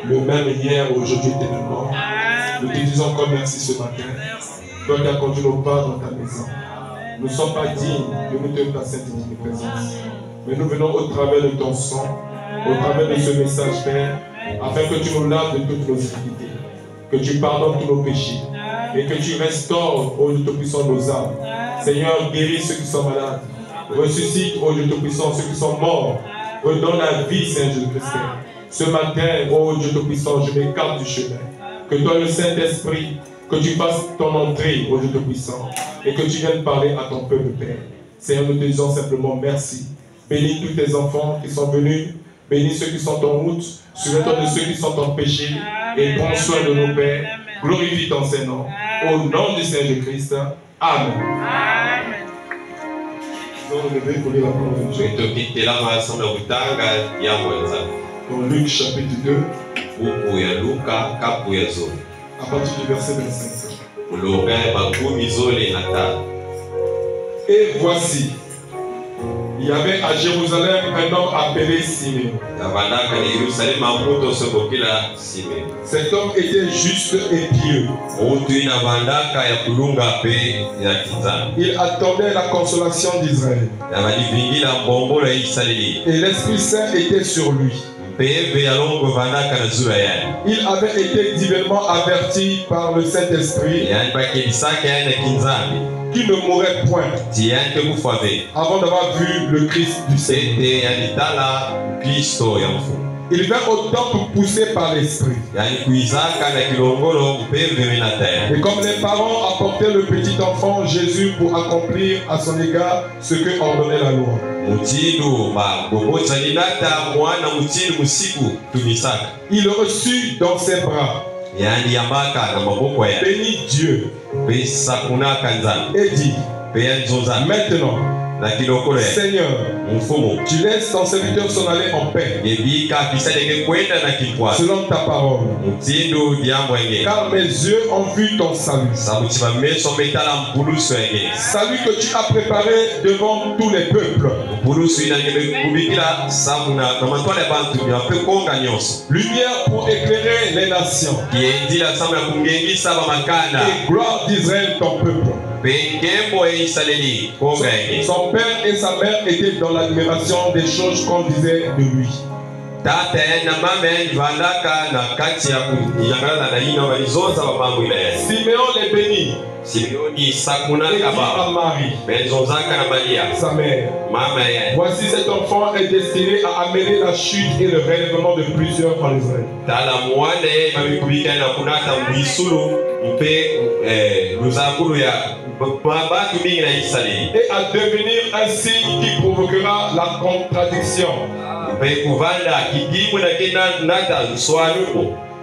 le même hier, aujourd'hui, éternellement. Nous te disons encore merci ce matin. Toi qui as conduit nos pas dans ta maison. Nous ne sommes pas dignes de nous tenir ta sainte présence. Mais nous venons au travers de ton sang, au travers de ce message, Père, afin que tu nous laves de toutes nos iniquités, que tu pardonnes tous nos péchés et que tu restaures, ô Dieu Tout-Puissant, nos âmes. Seigneur, guéris ceux qui sont malades. Ressuscite, ô Dieu Tout-Puissant, ceux qui sont morts. Redonne la vie, Seigneur Jésus-Christ. Ce matin, ô Dieu Tout-Puissant, je m'écarte du chemin. Que toi, le Saint-Esprit, que tu fasses ton entrée, ô Dieu Tout-Puissant, et que tu viennes parler à ton peuple, Père. Seigneur, nous te disons simplement merci. Bénis tous tes enfants qui sont venus. Bénis ceux qui sont en route. Souviens-toi de ceux qui sont en péché. Et prends soin de nos pères. Glorifie ton Saint-Nom. Au nom du Seigneur Jésus-Christ. Amen. Nous allons lever pour lire la parole de Dieu. Dans Luc chapitre 2. À partir du verset 25. Et voici, il y avait à Jérusalem un homme appelé Siméon. Cet homme était juste et pieux. Il attendait la consolation d'Israël. Et l'Esprit Saint était sur lui. Il avait été divellement averti par le Saint-Esprit qu'il ne mourrait point avant d'avoir vu le Christ du Seigneur. Il vint au temple poussé par l'Esprit. Et comme les parents apportaient le petit enfant Jésus pour accomplir à son égard ce que ordonnait la loi, il le reçut dans ses bras, bénit Dieu et dit: maintenant, Seigneur, tu laisses ton serviteur s'en aller en paix, selon ta parole. Car mes yeux ont vu ton salut. Salut que tu as préparé devant tous les peuples. Lumière pour éclairer les nations. Et gloire d'Israël, ton peuple. Son père et sa mère étaient dans l'admiration des choses qu'on disait de lui. Siméon les bénit. Et dit à Marie, sa mère: voici cet enfant est destiné à amener la chute et le relèvement de plusieurs en Israël. Et à devenir un signe qui provoquera la contradiction.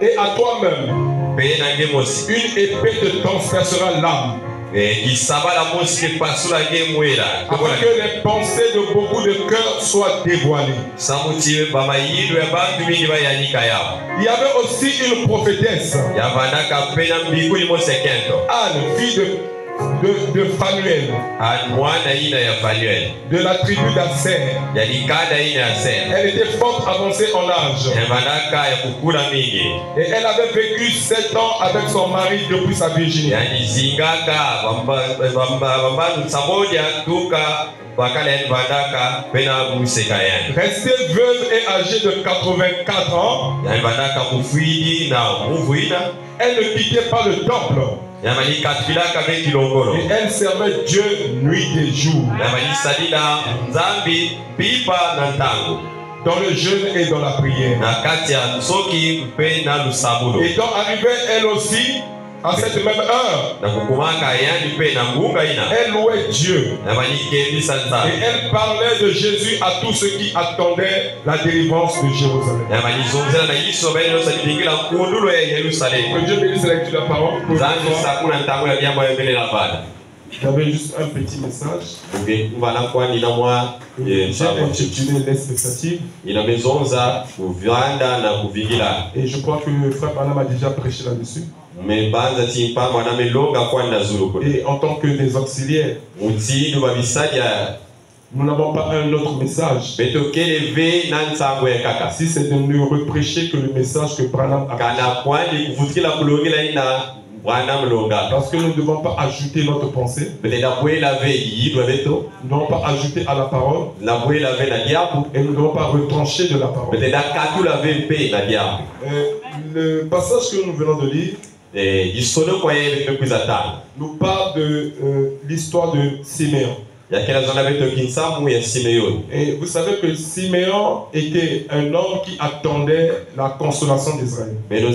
Et à toi-même, une épée te transpercera l'âme, afin que les pensées de beaucoup de cœurs soient dévoilées. Il y avait aussi une prophétesse, Anne, fille de Phanuel, de la tribu d'Asser. Elle était fort avancée en âge, et elle avait vécu 7 ans avec son mari depuis sa virginité. Restée veuve et âgée de 84 ans, elle ne quittait pas le temple. Et elle servait Dieu nuit et jour, dans le jeûne et dans la prière. Étant arrivée elle aussi à cette même heure, elle louait Dieu et elle parlait de Jésus à tous ceux qui attendaient la délivrance de Jérusalem. Que Dieu bénisse la lecture de la parole. J'avais juste un petit message. J'ai intitulé l'expectative. Et je crois que le frère Branham a déjà prêché là-dessus. Et en tant que des auxiliaires, Nous n'avons pas un autre message. Si c'est de nous reprêcher que le message que Branham a. Parce que nous ne devons pas ajouter notre pensée. Nous ne devons pas ajouter à la parole. Et nous ne devons pas retrancher de la parole. Le passage que nous venons de lire nous parle de l'histoire de Siméon. Et vous savez que Siméon était un homme qui attendait la consolation d'Israël. Dieu lui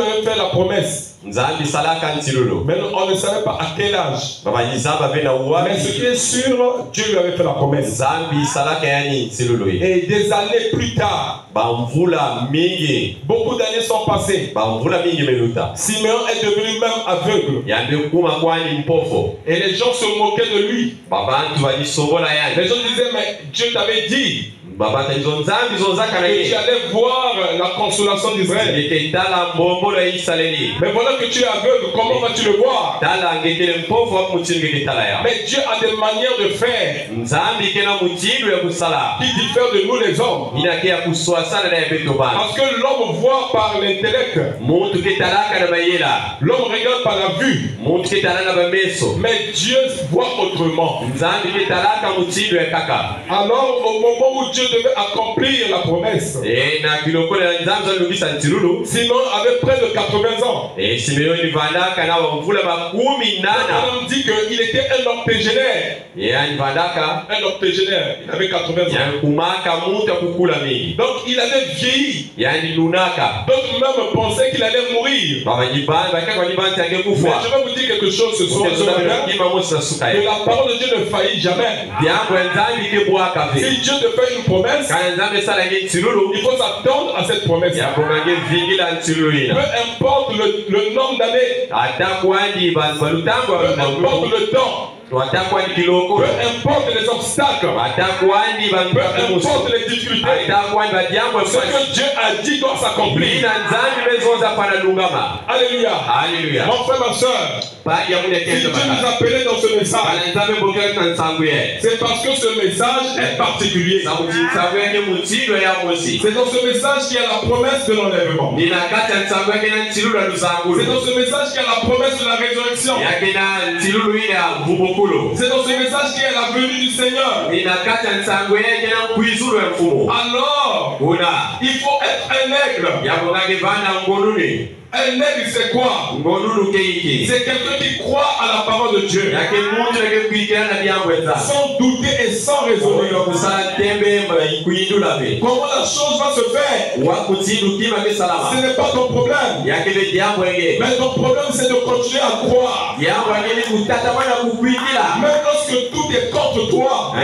avait fait la promesse. Mais on ne savait pas à quel âge. Mais ce qui est sûr, Dieu lui avait fait la promesse. Et des années plus tard, beaucoup d'années sont passées. Siméon est devenu même aveugle. Et les gens se moquaient de lui. Les gens disaient, mais Dieu t'avait dit que tu allais voir la consolation d'Israël. Mais voilà que tu es aveugle, comment vas-tu le voir? Mais Dieu a des manières de faire qui diffèrent de nous les hommes. Parce que l'homme voit par l'intellect. L'homme regarde par la vue. Mais Dieu voit autrement. Alors au moment où Dieu devait accomplir la promesse, Simon avait près de 80 ans. On dit qu'il était un octogénaire. Un octogénaire, il avait 80 ans. Donc il avait vieilli. D'autres même pensaient qu'il allait mourir. Mais je vais vous dire quelque chose ce soir. Que la parole de Dieu ne faillit jamais. Si Dieu te fait une promesse, il faut s'attendre à cette promesse. Peu importe le nombre d'années, peu importe le temps, peu importe les obstacles, peu importe les difficultés, ce que Dieu a dit doit s'accomplir. Alléluia. Alléluia. Mon frère, ma soeur, si Dieu nous appelait dans ce message, c'est parce que ce message est particulier. C'est dans ce message qu'il y a la promesse de l'enlèvement. C'est dans ce message qu'il y a la promesse de la résurrection. C'est dans ce message qu'il y a la venue du Seigneur. Alors, il faut être un aigle. Un aigle, c'est quoi? C'est quelqu'un qui croit à la parole de Dieu. Sans douter et sans raisonner. Comment la chose va se faire? Ce n'est pas ton problème. Mais ton problème, c'est de continuer à croire. Même lorsque tout est contre toi,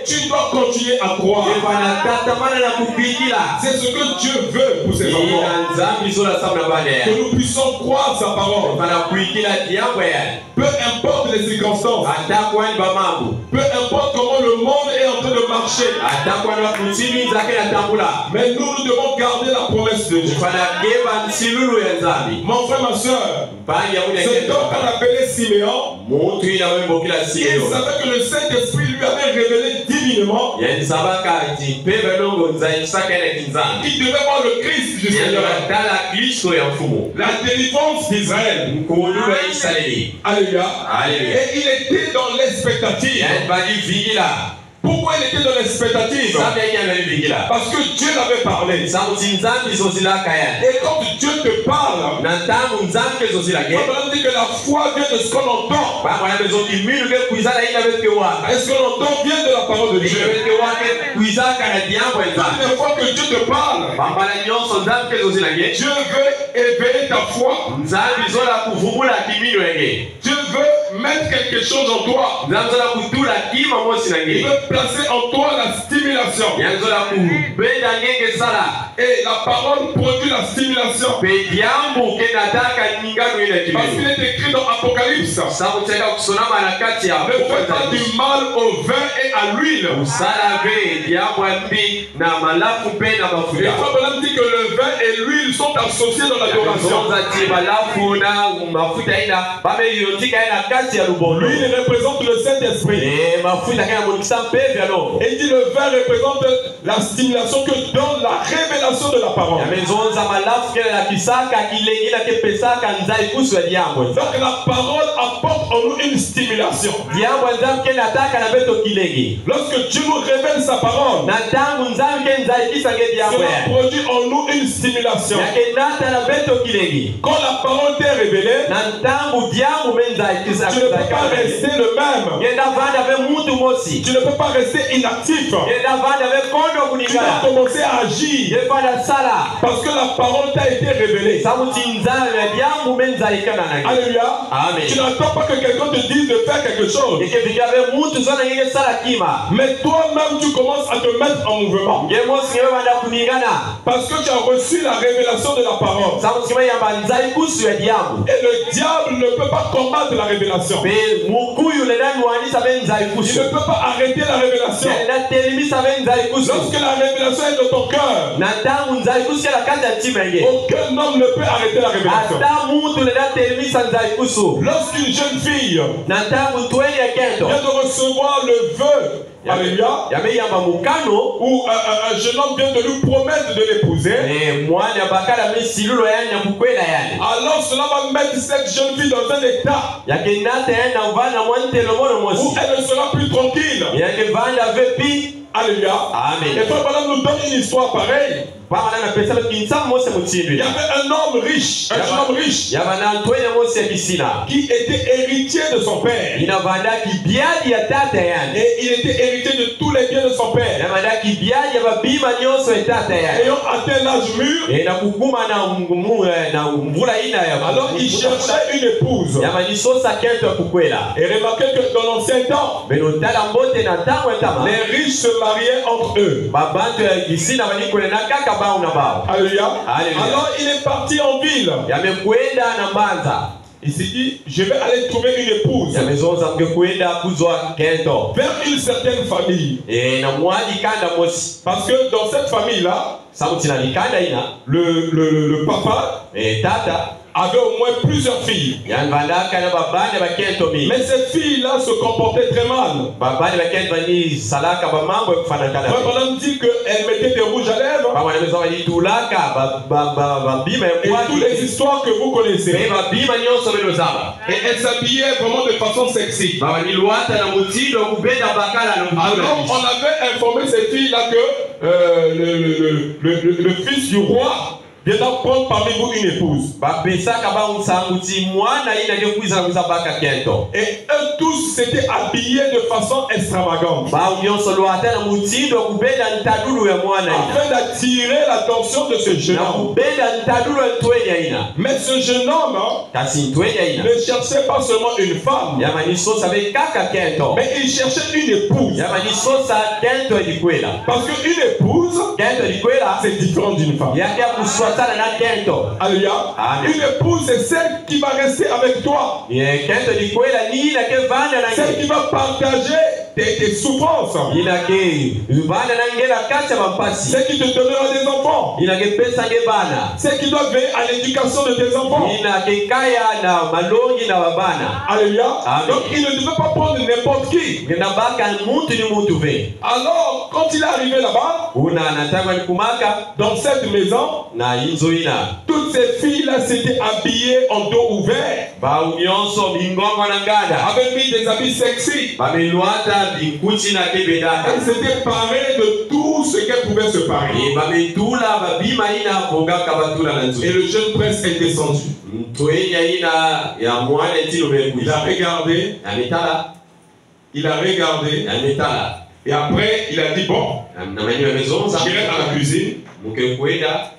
tu dois continuer à croire. C'est ce que Dieu veut pour ses enfants. Que nous puissions croire sa parole. Peu importe les circonstances. Peu importe comment le monde est en train de marcher. Mais nous devons garder la promesse de Dieu. Mon frère, ma soeur, cet homme qu'on appelait Siméon, il savait que le Saint-Esprit lui avait révélé divinement qu'il devait voir le Christ du Seigneur, la délivrance d'Israël. Alléluia. Et il était dans l'expectative. Pourquoi il était dans l'expectative? Parce que Dieu l'avait parlé. Et quand Dieu te parle, on dit que la foi vient de ce qu'on entend. Est-ce que l'entend vient de la parole de Dieu? Toutes les fois que Dieu te parle, Dieu veut éveiller ta foi. Dieu veut mettre quelque chose en toi. Il veut placer en toi la stimulation. Et la parole produit la stimulation. Parce qu'il est écrit dans Apocalypse: ne faites pas du mal au vin et à l'huile. Et Abraham dit que le vin et l'huile sont associés dans l'adoration. L'huile représente le Saint-Esprit. Et il dit le vin représente la stimulation que donne la révélation de la parole. Donc la parole apporte en nous une stimulation. Lorsque Dieu nous révèle sa parole, cela produit en nous une stimulation. Quand la parole t'est révélée, tu ne peux pas rester le même. Tu ne peux pas rester inactif. Tu dois commencer à agir. Parce que la parole t'a été révélée. Alléluia. Amen. Tu n'attends pas que quelqu'un te dise de faire quelque chose. Mais toi-même tu commences à te mettre en mouvement. Parce que tu as reçu la révélation de la parole. Et le diable ne peut pas combattre la révélation. Il ne peut pas arrêter la révélation. Lorsque la révélation est dans ton cœur, aucun homme ne peut arrêter la révélation. Lorsqu'une jeune fille vient de recevoir le vœu, alléluia, ou un jeune homme vient de lui promettre de l'épouser, alors cela va mettre cette jeune fille dans un état où elle ne sera plus tranquille. Alléluia. Amen. Et Frère Branham nous donne une histoire pareille. Il y avait un homme riche, un jeune homme riche, qui était héritier de son père. Et il était héritier de tous les biens de son père. Ayant atteint l'âge mûr, alors il cherchait une épouse. Et remarquez que dans l'ancien temps, les riches se mariaient entre eux. Alléluia. Alors il est parti en ville. Il s'est dit, je vais aller trouver une épouse vers une certaine famille. Parce que dans cette famille-là, le papa avait au moins plusieurs filles. Mais ces filles-là se comportaient très mal. Frère Branham dit qu'elles mettaient des rouges à lèvres. Et toutes les histoires que vous connaissez. Et elles s'habillaient vraiment de façon sexy. Alors on avait informé ces filles-là que le fils du roi viendra prendre parmi vous une épouse. Et eux tous s'étaient habillés de façon extravagante, afin d'attirer l'attention de ce jeune homme. Mais ce jeune homme ne cherchait pas seulement une femme, mais il cherchait une épouse. Parce qu'une épouse, c'est différent d'une femme. Alléluia. Une épouse, c'est celle qui va rester avec toi. Celle qui va partager tes souffrances. Celle qui te donnera des enfants. Celle qui doit veiller à l'éducation de tes enfants. Alléluia. Donc il ne devait pas prendre n'importe qui. Alors quand il est arrivé là-bas, dans cette maison, toutes ces filles-là s'étaient habillées en dos ouvert, avaient mis des habits sexy. Elles s'étaient parées de tout ce qu'elles pouvaient se parer. Et le jeune prince est descendu. Il a regardé. Et après, il a dit bon, j'irai à la cuisine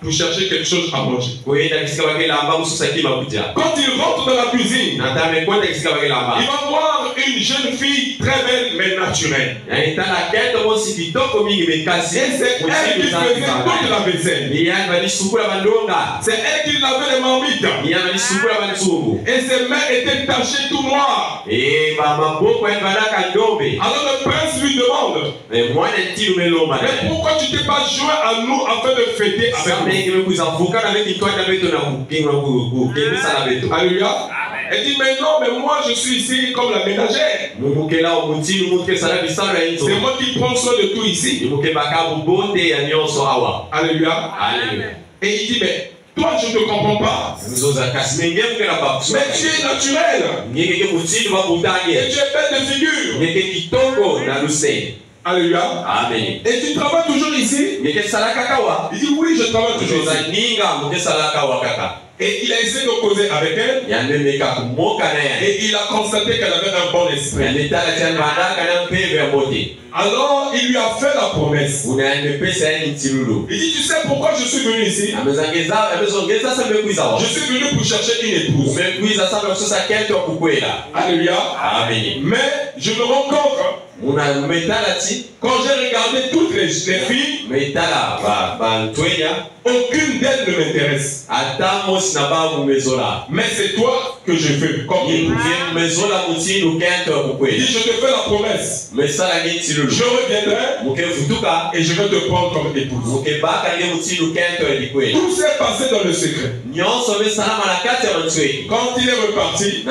pour chercher quelque chose à manger. Quand il rentre dans la cuisine, il va voir une jeune fille très belle mais naturelle. Et c'est elle qui faisait toute la vaisselle. C'est elle qui lavait les marmites. Et ses mains étaient tachées tout noires. Alors le prince lui demande, mais pourquoi tu t'es pas joint à nous afin de fêter avec nous? Alléluia. Elle dit, mais non, mais moi je suis ici comme la ménagère. C'est moi qui prends soin de tout ici. Alléluia. Et il dit, mais toi je ne te comprends pas. Mais tu es naturel. Et tu es belle de figure. Alléluia. Amen. Et tu travailles toujours ici? Il dit, oui, je travaille toujours ici. Et il a essayé de causer avec elle. Et il a constaté qu'elle avait un bon esprit. Alors il lui a fait la promesse. Il dit, tu sais pourquoi je suis venu ici? Je suis venu pour chercher une épouse. Alléluia. Mais je me rends compte, quand j'ai regardé toutes les filles, aucune d'elles ne m'intéresse. Mais c'est toi que je veux comme épouse. Il dit, je te fais la promesse. Je reviendrai et je vais te prendre comme épouse. Tout s'est passé dans le secret. Quand il est reparti,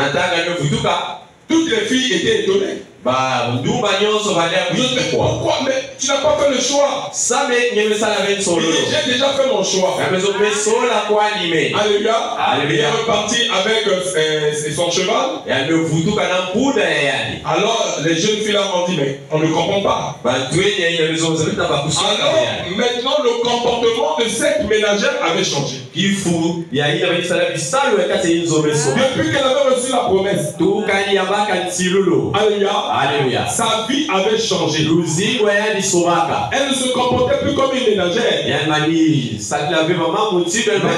toutes les filles étaient étonnées. Pourquoi? Mais tu n'as pas fait le choix. J'ai déjà fait mon choix. Alléluia. Il est reparti avec son cheval. Alors les jeunes filles là ont dit, mais on ne comprend pas. Alors maintenant le comportement de cette ménagère avait changé. Depuis qu'elle avait reçu la promesse. Alléluia. Sa vie avait changé. Elle ne se comportait plus comme une ménagère. Mais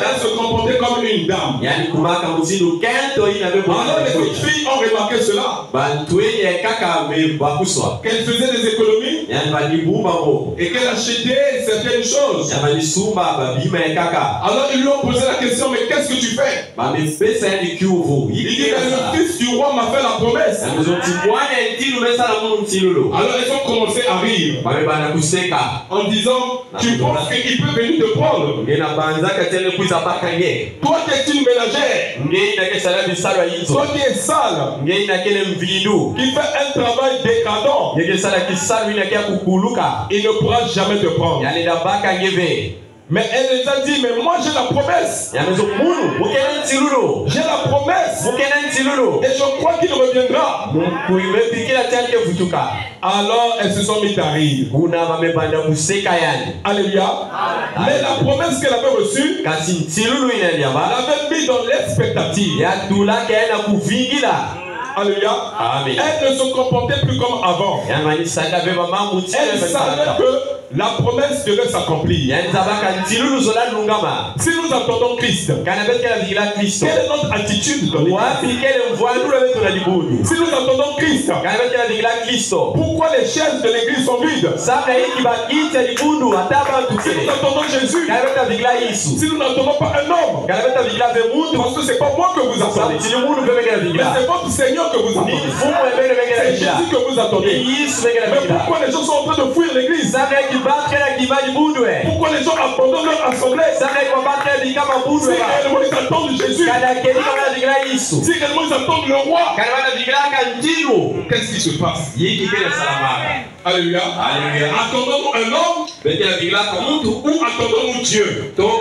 elle se comportait comme une dame. Alors les petites filles ont remarqué cela. Qu'elle faisait des économies. Et qu'elle achetait certaines choses. Alors ils lui ont posé la question, mais qu'est-ce que tu fais? Il dit, le fils du roi m'a fait la promesse. Alors ils ont commencé à rire en disant, tu penses qu'il peut venir te prendre? Toi qui es une ménagère, toi qui es sale, qui fait un travail décadent, il ne pourra jamais te prendre. Mais elle les a dit, mais moi j'ai la promesse. J'ai la promesse. Et je crois qu'il reviendra. Alors elles se sont mises à rire. Alléluia. Mais la promesse qu'elle avait reçue, elle avait mis dans l'expectative. Alléluia. Amen. Elle ne se comportait plus comme avant. Elle savait que la promesse devait s'accomplir. Si nous attendons Christ, quelle est notre attitude dans l'église? Si nous attendons Christ, pourquoi les chaises de l'église sont vides? Si nous attendons Jésus, si nous n'attendons pas un homme, parce que c'est pas moi que vous attendez, mais c'est votre Seigneur que vous attendez. C'est Jésus que vous attendez. Mais pourquoi les gens sont en train de fuir l'église? Pourquoi les gens abandonnent leur assemblée? Si réellement ils attendent Jésus, si réellement ils attendent le roi, qu'est-ce qui se passe? Alléluia. Attendons-nous un homme ou attendons-nous Dieu? Alors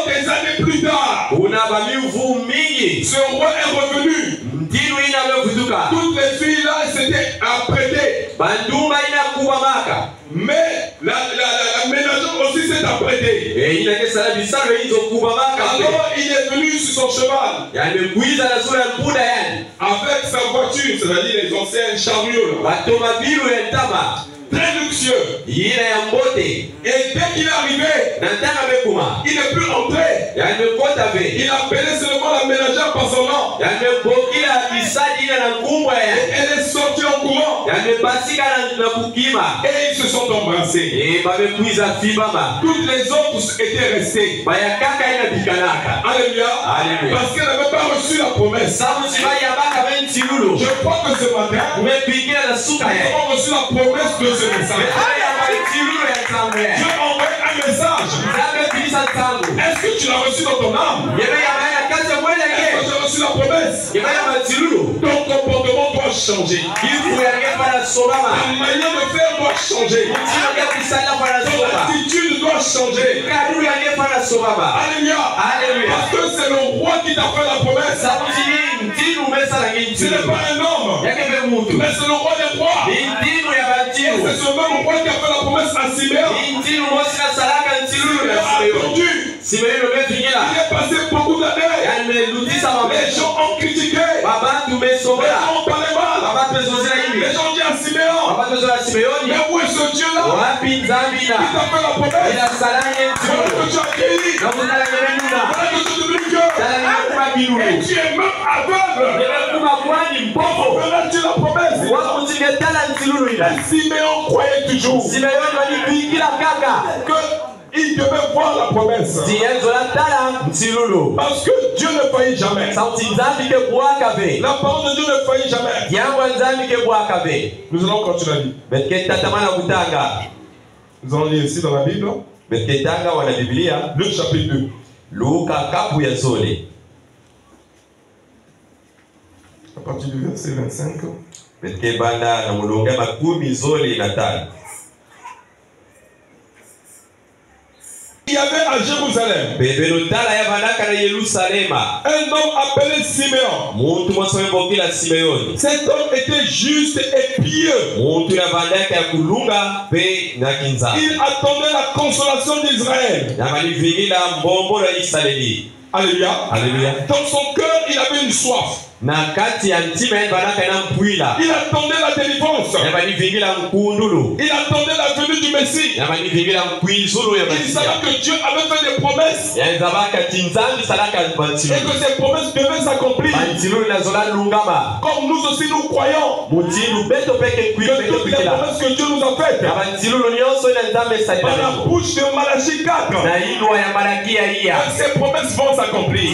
des années plus tard, ce roi est revenu. Toutes les filles là s'étaient apprêtées. Mais la ménagère aussi s'est s'est apprêté. Alors il est venu sur son cheval. Avec sa voiture, c'est-à-dire les anciens chariots. Très luxueux. Et dès qu'il est arrivé, il ne peut entrer. Il appelait seulement la ménagère par son nom. Elle est sortie en courant. Et ils se sont embrassés. Toutes les autres étaient restées. Alléluia. Parce qu'elle n'avait pas reçu la promesse. Je crois que ce matin, nous avons reçu la promesse de ce message. Dieu envoie un message. Est-ce que tu l'as reçu dans ton âme? Est-ce que tu as reçu la promesse? Ton comportement doit changer. La manière de faire doit changer. Ton attitude doit changer. Alléluia. Parce que c'est le roi qui t'a fait la promesse. Ce n'est pas un homme, mais c'est le roi des rois. C'est ce même roi qui a fait la promesse à Siméon. Il est passé beaucoup d'années. Les gens ont critiqué. Les gens ont parlé mal. Les gens ont dit à Siméon, mais où est ce Dieu-là qui t'a fait la promesse? Voilà que tu as accueilli. Voilà que tu deviens Dieu. Et tu es même aveugle. Pourquoi feras-tu la promesse? Siméon croyait toujours qu'il devait voir la promesse. Parce que Dieu ne faillit jamais. La parole de Dieu ne faillit jamais. Nous allons continuer à lire. Nous allons lire ici dans la Bible. Luc chapitre 2. À partir du verset 25. Il y avait à Jérusalem un homme appelé Siméon. Cet homme était juste et pieux. Il attendait la consolation d'Israël. Alléluia. Dans son cœur, il avait une soif. Il attendait la délivrance. Il attendait la venue du Messie. Il savait que Dieu avait fait des promesses et que ces promesses devaient s'accomplir. Comme nous aussi nous croyons que toutes les promesses que Dieu nous a faites par la bouche de Malachie 4, ces promesses vont s'accomplir.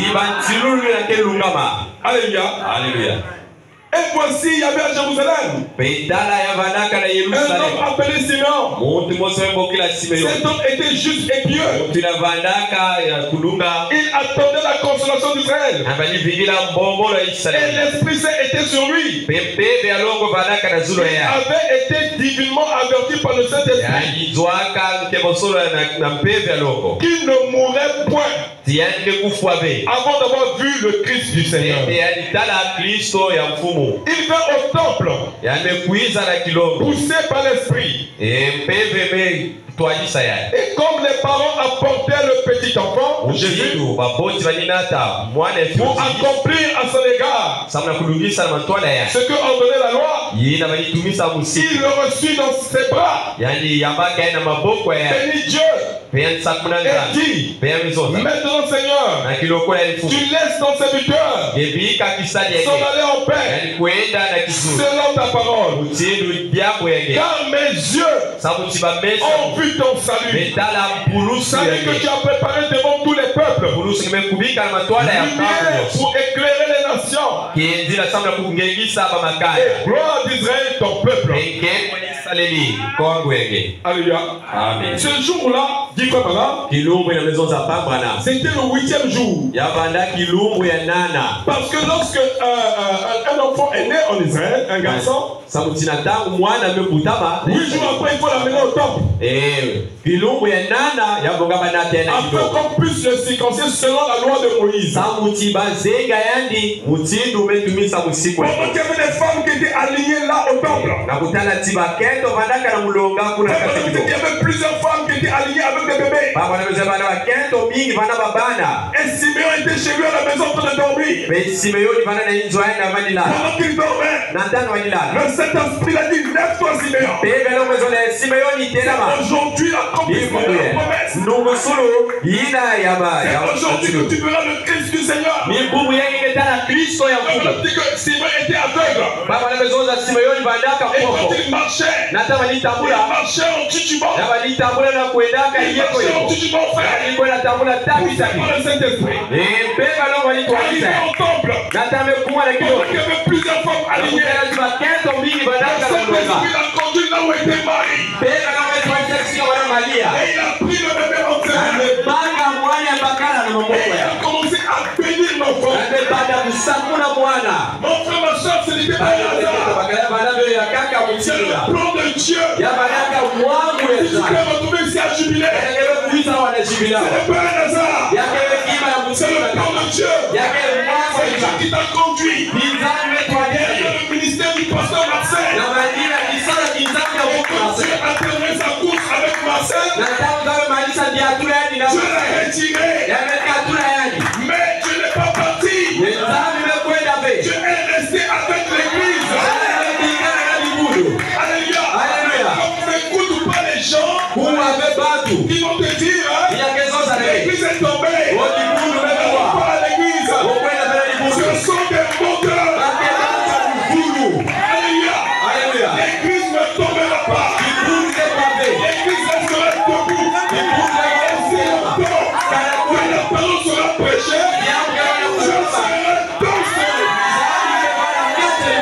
Alléluia. Et voici, il y avait à Jérusalem un homme appelé Siméon. Cet homme était juste et pieux. Il attendait la consolation d'Israël. Et l'Esprit Saint était sur lui. Il avait été divinement averti par le Saint-Esprit qu'il ne mourrait point avant d'avoir vu le Christ du Seigneur. Il vint au temple, poussé par l'Esprit. Et comme les parents apportaient le petit enfant, Jésus, pour accomplir à son égard ce que ordonnait la loi, il le reçut dans ses bras, bénit Dieu et dit, maintenant Seigneur, tu laisses ton serviteur s'en aller en paix selon ta parole, car mes yeux ont vu ton salut, salut que tu as préparé devant tous les peuples, lumière pour éclairer les nations et gloire d'Israël ton peuple. Alléluia. Amen. Ce jour-là, dit quoi maintenant? C'était le 8e jour. Parce que lorsque un enfant est né en Israël, un garçon, 8 jours après, il faut l'amener au temple. Afin qu'on puisse le circoncire selon la loi de Moïse. Pendant qu'il y avait des femmes qui étaient alignées là au temple. Il y avait plusieurs femmes qui étaient alignées avec avec des bébés. Et Siméon était chez lui à la maison en train de dormir. Pendant qu'il dormait, le Saint-Esprit l'a dit, lève-toi Siméon. Aujourd'hui l'accomplissement de la promesse. C'est aujourd'hui que tu verras le Christ du Seigneur. On dit que Siméon était aveugle. Et quand il marchait en titubant. Il marchait en titubant, frère. Poussé par le Saint-Esprit. Arrivé au temple. Il y avait plusieurs femmes alignées. Le Saint-Esprit l'a conduit là où était Marie. Et il a pris le bébé en terre. Et il a commencé à bénir l'enfant. Mon frère, ma soeur, ce n'était pas un hasard. C'est le plan de Dieu. Si tu peux retrouver ici à jubiler, ce n'est pas un hasard. C'est le plan de Dieu. C'est Dieu qui t'a conduit. Derrière le ministère du pasteur Marcel. Dieu a terminé sa course avec Marcel. Dieu l'a retiré. Mais Dieu n'est pas parti. Dieu est resté avec l'église. Alléluia. Quand tu n'écoutes pas les gens qui vont te dire, l'église est tombée. On pas à l'église. Ce sont des moteurs. Alléluia. L'église ne tombera pas. L'église restera debout. Aussi longtemps que la parole sera prêchée, je serai dans ce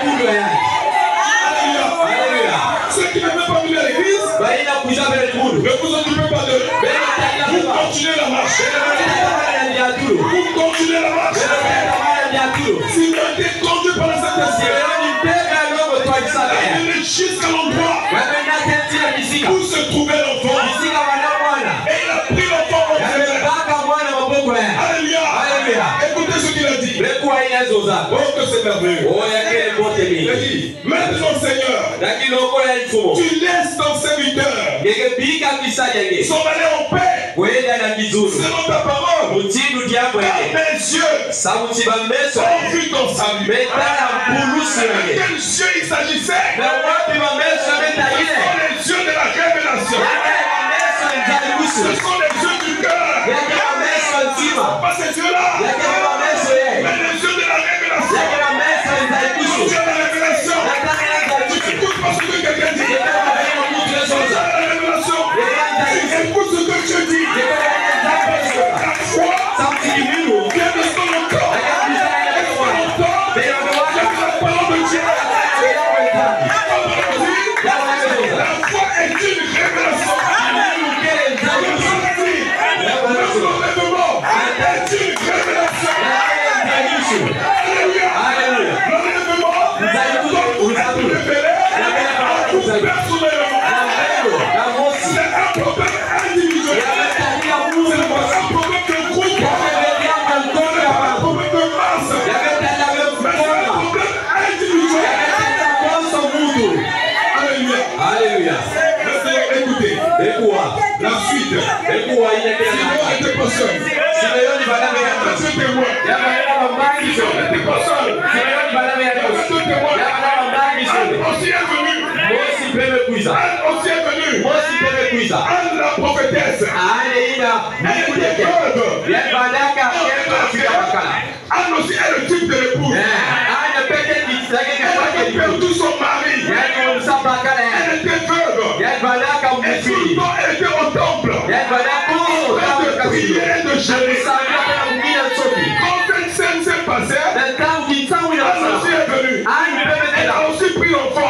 lieu. Alléluia. Ceux qui ne veulent pas venir à l'église, ne vous occupez pas d'eux. Vous continuez la marche. Vous continuez la marche. Si vous avez été conduit par le Saint-Esprit, allez jusqu'à l'endroit où se trouvait l'enfant. Et il a pris l'enfant en terre. Alléluia. Écoutez ce qu'il a dit. Oh, que c'est merveilleux. Il a dit, maintenant Seigneur, tu laisses ton serviteur s'en aller en paix. Selon ta parole, car mes yeux ont vu ton salut. De quels yeux il s'agissait? Ce sont les yeux de la révélation. Ce sont les yeux du cœur. Pas ces yeux-là, mais les yeux de la révélation. Quand tu as la révélation, tu n'écoutes pas ce que quelqu'un dit. Tu as la révélation, tu écoutes ce que Dieu dit. La foi vient de son corps. La parole de Dieu. La foi est une révélation. La suite. Sinon, n'était pas seul. N'était pas seul. Aussi est venu. Aussi est venu. Anne la prophétesse. Elle était veuve. Anne aussi est le type de l'épouse. Elle a perdu son mari. Elle était veuve. Et tout le temps elle était au temple. En train de prier et de jeûner. Quand cette scène s'est passée, Anne aussi est venue. Elle a aussi pris l'enfant.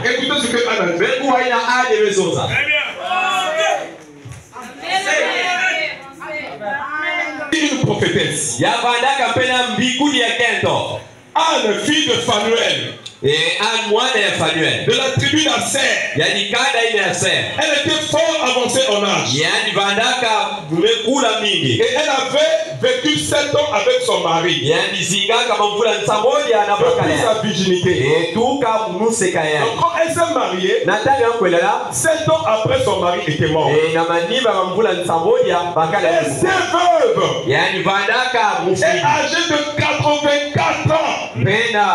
Écoutez ce que Anne a dit. Une prophétesse. Anne, fille de Phanuel. De la tribu d'Asser. Elle était fort avancée en âge. Et elle avait vécu 7 ans avec son mari. Yani zinga kama mvula nsamoja na Depuis sa virginité. Tuka museka yani. Donc quand elle s'est mariée, Natali yankwela 7 ans après son mari était mort. na maniba mvula nsamoja bakala. Elle était veuve. Yani vandaka Elle est âgée de 84 ans. Pena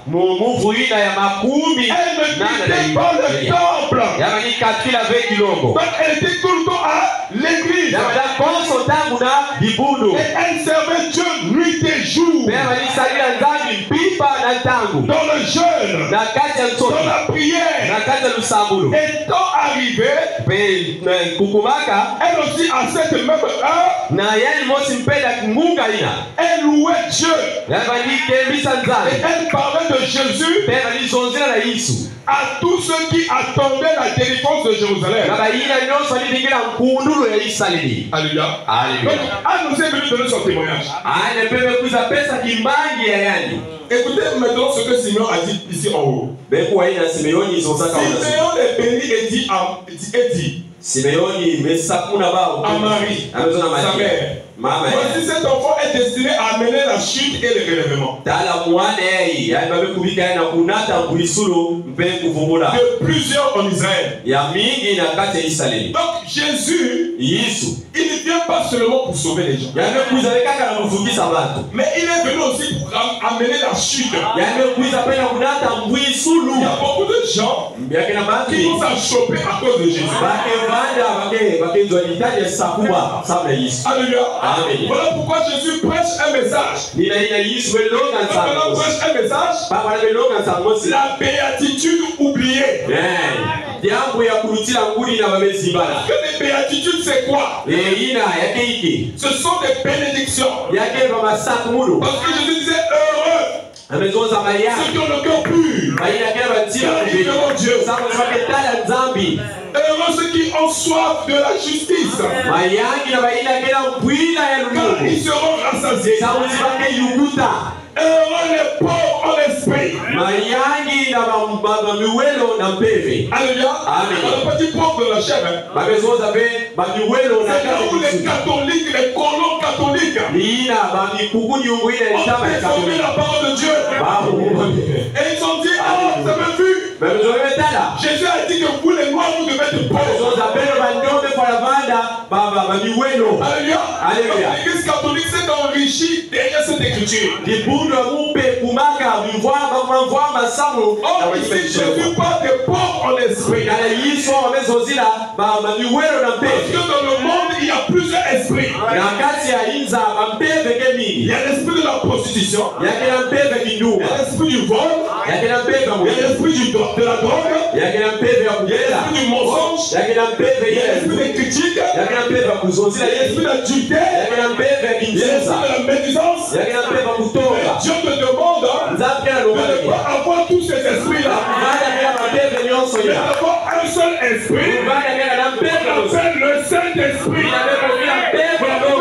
mumuvuina ya makumi. Elle ne quittait pas le temple. Yani katila ve kilombo. Donc elle était tout le temps à l'église. Et elle servait Dieu nuit et jour. Dans le jeûne, dans la prière. Et tant arrivé, elle aussi à cette même heure, elle louait Dieu. Et elle parlait de Jésus à tous ceux qui attendaient la délivrance de Jérusalem. Alléluia. Donc, Anne nous est venu donner son témoignage. Écoutez maintenant ce que Simeon a dit ici en haut. Simeon est béni et dit à Marie, sa mère. Voici cet enfant est destiné à amener la chute et le relèvement de plusieurs en Israël. Donc Jésus, il ne vient pas seulement pour sauver les gens, mais il est venu aussi pour amener la chute. Il y a beaucoup de gens qui vont s'achoper à cause de Jésus. Alléluia. Voilà pourquoi Jésus prêche un message. Maintenant prêche un message. La béatitude oubliée. Que les béatitudes c'est quoi? Ce sont des bénédictions. Parce que Jésus disait heureux ceux qui ont le cœur pur, qui verront Dieu. Heureux ceux qui ont soif de la justice, car ils seront rassasiés. Heureux les pauvres en esprit. Alléluia. On n'a pas dit pauvres de la chair. C'est où les catholiques, les colons catholiques ont déformé la parole de Dieu. Et ils ont dit, ah, vous avez vu, Jésus a dit que vous les noirs vous devez être pauvres. Alléluia. L'église catholique s'est enrichie derrière cette écriture. Or ici Jésus parle des pauvres en esprit. Parce que dans le monde il y a plusieurs esprits. Il y a l'esprit de la prostitution, il y a l'esprit du vol, il y a l'esprit de la drogue, il y a l'esprit du mensonge, il y a l'esprit des critiques, il y a l'esprit d'adultère, il y a l'esprit de la médisance. Dieu te demande de ne pas avoir tous ces esprits-là, mais d'avoir un seul esprit, on appelle le Saint-Esprit.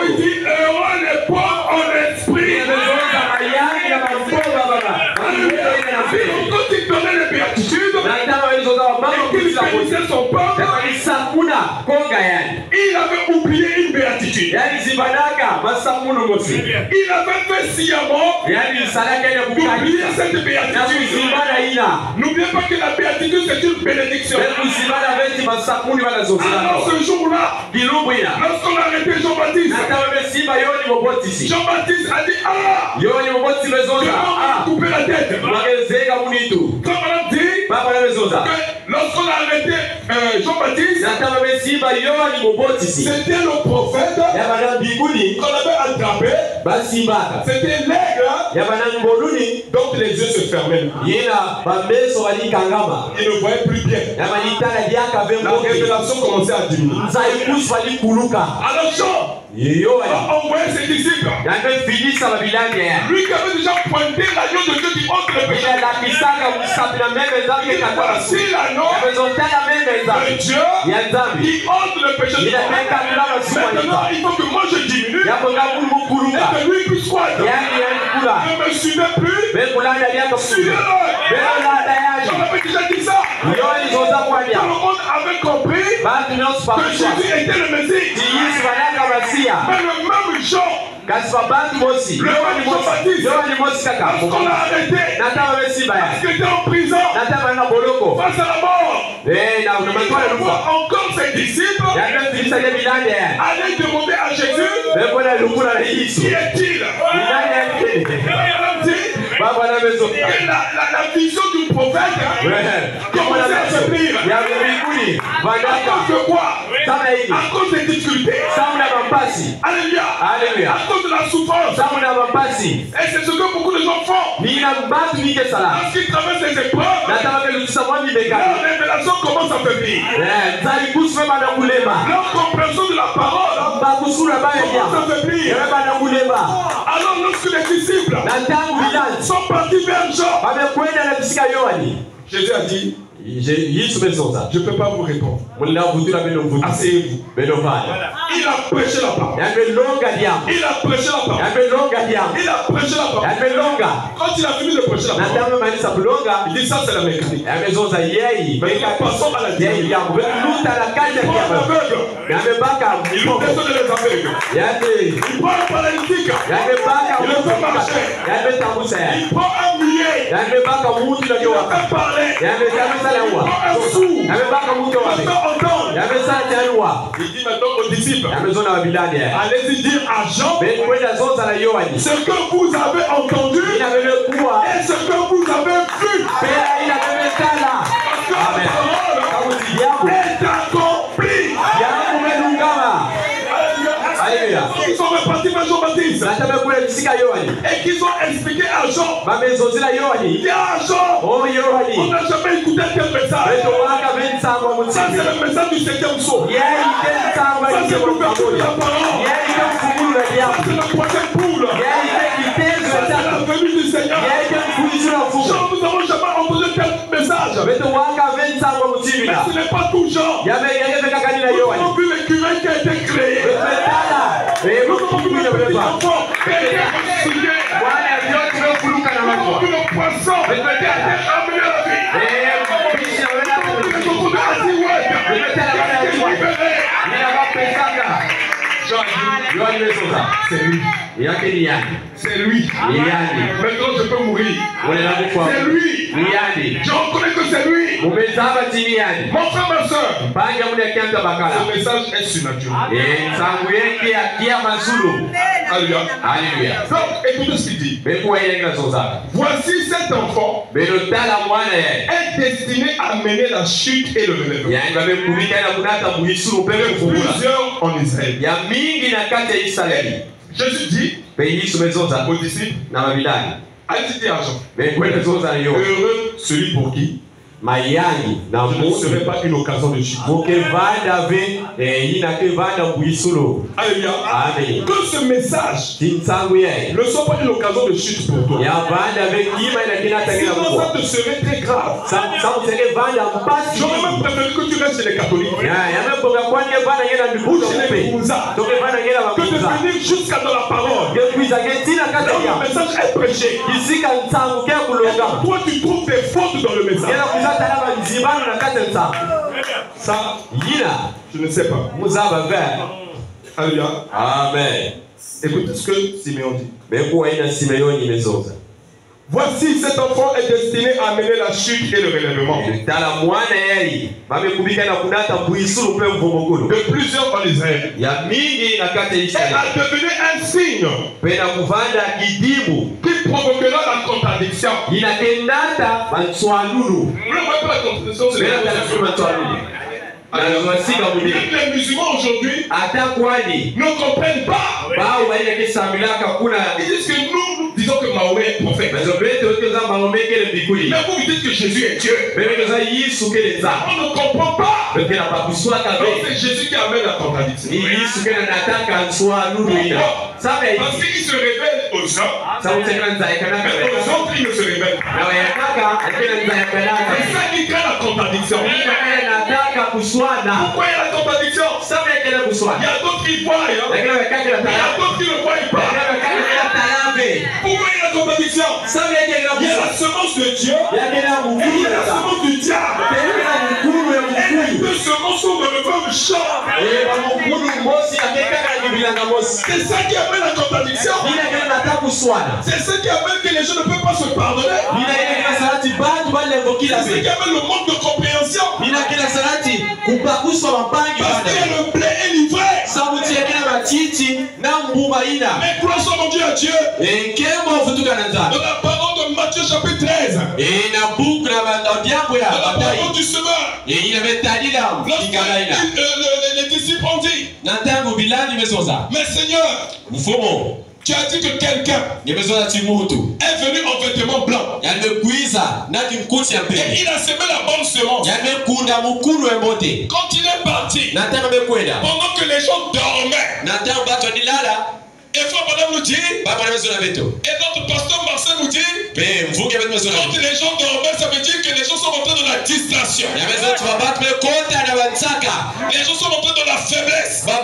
Il dit heureux les pauvres en esprit. Donc quand il donnait les béatitudes et qu'il bénissait son peuple, il avait oublié une béatitude. Il avait fait sciemment d'oublier cette béatitude. N'oubliez pas que la béatitude c'est une bénédiction. Alors ce jour-là, lorsqu'on a arrêté Jean-Baptiste, Jean-Baptiste a dit ah, on a coupé la tête. Comme on a dit que lorsqu'on a arrêté Jean-Baptiste, c'était le prophète qu'on avait attrapé. C'était l'aigle dont les yeux se fermaient. Il ne voyait plus bien. La révélation commençait à diminuer. Alors Jean a envoyé ses disciples. Lui qui avait déjà pointé l'agneau de Dieu qui ôte le péché. Il a voici l'agneau de Dieu qui ôte le péché. Maintenant il faut que moi je diminue et que lui puisse croître. Ne me suivez plus, suivez-le. J'en avais déjà dit ça. Tout le monde avait compris que Jésus était le Messie. Mais le même Jean, kasi babantu mosi le roi Jean-Baptiste, yohani mosi kaka parce qu'on l'a arrêté, nataba besimba ya parce qu'il était en prison, nataba na boloko face à la mort. na Il matwala lufa voit encore ses disciples yanga tilisa ya bilande aller demander à Jésus, bekona lukula na Yesu qui est-il? bilande yake Il dit, baba na bezo et la vision du prophète commençait à se plier. ya mbinguni À vandaka cause de quoi? sana hiki À cause des difficultés. samu na mampasi Alléluia. Alléluia. À cause de la souffrance. samu na mampasi Et c'est ce que beaucoup de gens font. nina batu bike sala Parce qu'ils traversent des épreuves, nataba ke lutisa mwami bekali leur révélation commence à faiblir. nzali kusu bana kulema Leur compréhension de la parole bakusula baya commence à faiblir. bana kulema Alors lorsque les disciples na tangu bilande sont partis vers Jean, bamekwenda na bisika yohani Jésus a dit, Yesu bezonza je ne peux pas vous répondre. mulina vutula beno vutu Asseyez-vous. beno vana Il a prêché la parole. yambe longa diam Il a prêché la parole. yambe longa diam Il a prêché la parole. yambe longa Quand il a fini de prêcher la na parole, tangu manisa bulonga il dit ça c'est la mécanique. yambe zonza yeyi Mais passons à la yeyi dynamique. yangu luta la kaja Il prend kiama l'aveugle. yambe baka Il nous décide les aveugles. yambe Il prend le paralytique. yambe baka Il le fait marcher. yambe tambusa Il prend un muet. yambe baka mutu na Il le yowa fait parler. yambe tambusa la Il wa prend un sourd. yambe baka mutu wa Il le fait entendre. yambe sa taywa Il dit maintenant aux disciples, yambe zona wa bilani allez-y dire à Jean ben kwenda zonza la yohani ce que vous avez entendu ina bebe kuwa et ce que vous avez vu. pea ina bebe tala Parce que la amen parole kamuzi yangu est accomplie. yangu menungama Alléluia. Ils sont repartis vers Jean-Baptiste nataka kule bisika yohani et qu'ils ont expliqué à Jean. bamezozila Il yohani dit à Jean, o on yohani n'a jamais écouté tel message. betowaka bensangwa Ça c'est mutsingi le message du 7e saut. yeyi kensangwa Ça c'est l'ouverture de la yeyi parole. kemfungulula Ça lyamu c'est la troisième poule. yeyi kekitezo Ça c'est etatu la venue du Seigneur. yeyi kemfundisula mfumu Jean, nous n'avons jamais entendu tel message. betowaka bensangwa Mais mutsibila ce n'est pas tout Jean. yabekakani na Nous yohani avons vu l'écureuil qui a été créé. betala Nous avons vu le petit bemukibila enfant qui a été ressuscité. bwana vyote vekuluka na Nous avons makwa vu le poisson qui a été amené à la vie. bisha Nous avons vu le coco de Asiwet qui a été libéré. yohani bezoza C'est lui. yake ni yani C'est lui. ni yani Maintenant je peux mourir. unaenda kufa C'est lui. ni yani Je reconnais que c'est lui. mumezaba chini yani Mon frère, ma soeur. panga mune akianza bakala Ce message est surnaturel. nsangu yake akia mazulu Alléluia. haleluya Donc, écoutez ce qu'il dit. bekuwa yenga zozaka Voici cet enfant beno tala mwana yaye est destiné à mener la chute et le relèvement. yani bamekubika na kunata muhisulu Il y pepe a kufungula plusieurs en Israël. ya mingi na kati ya Israeli Jésus dit pe Yesu bezoza aux disciples, na mabilani allez dire à Jean, bekwenda zoza na yo heureux celui pour qui mayangi na je ne serai pas une occasion de chute. mukevanda ve yina kevanda muhisulu Alléluia. amen Que ce message tinsangu yaye ne soit pas une occasion de chute pour toi. yavanda ve kima ina kinatangina Sinon, kubwa ça te serait très grave. samusenge vanda mpasi J'aurais même préféré que tu restes chez les catholiques. yamekonga kwanye vana ngena Ou ndikuzo chez les kupe Bouza. toke vana ngena Que de bakuza venir jusqu'à dans la parole. ngekwiza ngetina kati Donc ya le message est prêché. kisika nsangu ke Et kulonga toi, tu trouves des fautes dans le message. ngena kwiza talaba nzibano na kati ya nsangu Ça, yina je ne sais pas. muzaba ver Alléluia. amen Écoutez ce que Siméon dit. bekuwa ina Simeoni mezoza Voici, cet enfant est destiné à mener la chute et le relèvement tala mwana yayi bamekubika na kunata mbuisulu pe mvumukulu de plusieurs en Israël ya mingi na kati ya et Israeli à devenir un signe pe na kuvanda kidimu qui provoquera la contradiction. inakendata banswanunu Vous ne voyez pas la contradiction, c'est Bena tala les banswanunu nazwasika mubili les musulmans aujourd'hui ata kwani ne comprennent pas. bao bainakisambilaka kuna Ils disent que nous disons que Mahomet est prophète. bazobete otoza mahome kele mbikuli Mais vous dites que Jésus est Dieu. bebetoza yisu kele nza On ne comprend pas. bekela pakuswaka Donc be c'est Jésus qui amène la contradiction. ni yisu kele nataka nswanunu ina sabe Parce qu'il se révèle aux gens, sabutekela nza ekanaka mais aux autres il ne se révèle pas. na wayataka akela nza yakanaka C'est ça qui crée la contradiction. kele nataka kuswana Pourquoi il y a la contradiction? sabe kele Il kuswana y a d'autres qui voient, hein? lakini wekakela Mais il y a talabe d'autres qui ne voient pas. wekakela talabe Pourquoi il y a la contradiction? sabe kele Il y a la kuswana semence de Dieu yakela et il y a la mukulu semence du diable. yakela mukulu ya Et les mukulu deux semences morceau de le chant. C'est ça qui amène la contradiction. C'est ça qui amène que les gens ne peuvent pas se pardonner. C'est ça qui amène le manque de compréhension. Parce que le blé est livré. Mais gloire soit mon Dieu à Dieu. Dans la parole de Matthieu chapitre 13. Dans la parole du semeur. Les disciples ont dit, mais Seigneur, tu as dit que quelqu'un est venu en vêtements blancs. Et il a semé la bonne semence. Quand il est parti, pendant que les gens dormaient, et frère madame nous dit, et notre pasteur Marcel nous dit, quand les gens dormaient, ça veut dire que les gens sont rentrés dans la distraction. Les gens sont rentrés dans la faiblesse. Donc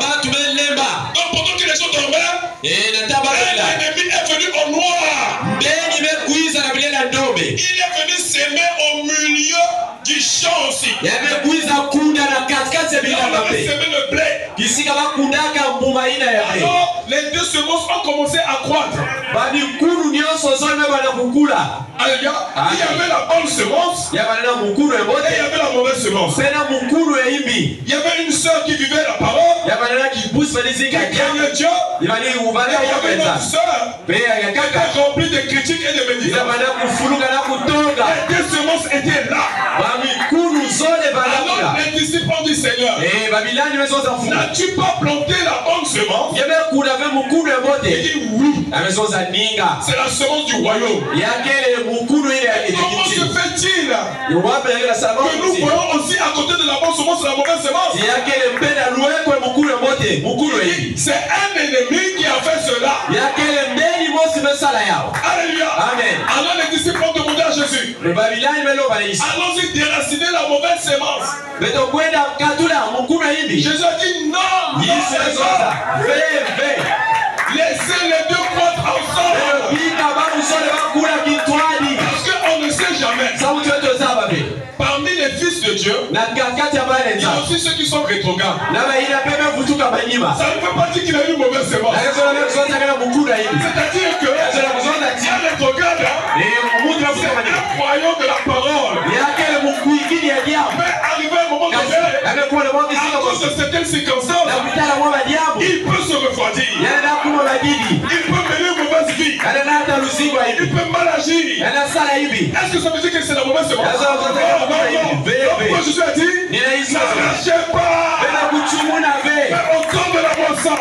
pendant que les gens dormaient, l'ennemi est venu en noir. Il est venu s'aimer au milieu du champ aussi. Il a semé le blé. Alors les deux semences ont commencé à croître. Alléluia. Il y avait la bonne semence et il y avait la mauvaise semence. Il y avait une sœur qui vivait la parole, qui craignait Dieu. Il y avait une autre sœur qui était remplie de critiques et de médisances. Les deux semences étaient là. Alors les disciples ont dit, Seigneur, n'as-tu pas planté la bonne semence? Il dit oui. C'est la semence du royaume. Comment se fait-il que nous voyons aussi à côté de la bonne semence la mauvaise semence? C'est un ennemi qui a fait cela. Alléluia. Amen. Alors les disciples ont demandé à Jésus, allons-y déraciner la mauvaise semence. Jésus a dit non. Laissez les deux croître ensemble. Parce qu'on ne sait jamais. Parmi les fils de Dieu, il y a aussi ceux qui sont rétrogrades. Ça ne veut pas dire qu'il a eu une mauvaise semence. C'est-à-dire que un rétrograde, c'est un croyant de la parole. Mais arrivé à un moment donné, à cause de certaines circonstances, il peut se refroidir. Il peut mener une mauvaise vie. Il peut mal agir. Est-ce que ça veut dire que c'est la mauvaise semence? Pourquoi Jésus a dit, n'arrachez pas, mais au temps de la moisson, au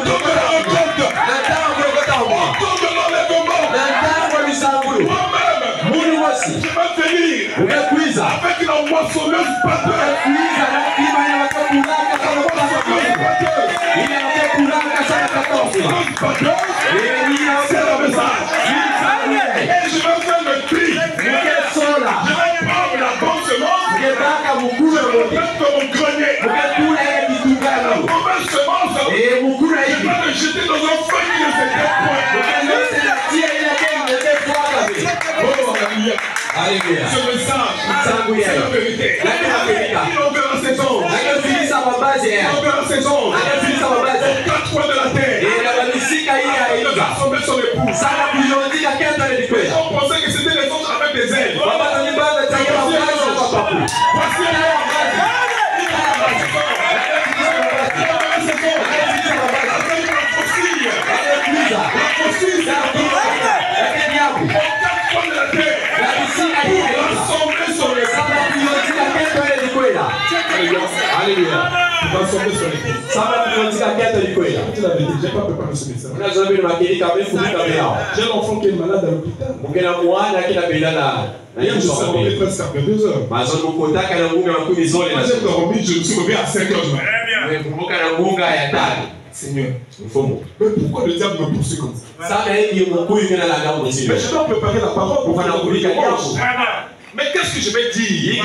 temps de la récolte, au temps de l'enlèvement, moi-même, je vais venir avec la moissonneuse batteuse. C'est le message. Et je vais faire le tri. Je vais prendre la bonne semence. Je vais mettre dans mon grenier. La mauvaise semence, je vais le jeter dans un feu qui ne s'éteint point. Alléluia. Ce message, c'est la vérité. Il enverra ses anges. Il enverra ses anges aux quatre coins de la terre. Il va rassembler son épouse. Les gens pensaient que c'était les anges avec des ailes. Voici Alléluia. Tu vas sauver son épouse. J'ai pas préparé ce message. J'ai l'enfant qui est malade à l'hôpital. Hier, je suis rentré presque après 2 heures. J'ai dormi, je me suis réveillé à 5 heures du matin. Seigneur, mais pourquoi le diable me poursuit comme ça? Mais je dois préparer la parole pour faire la. Mais qu'est-ce que je vais dire?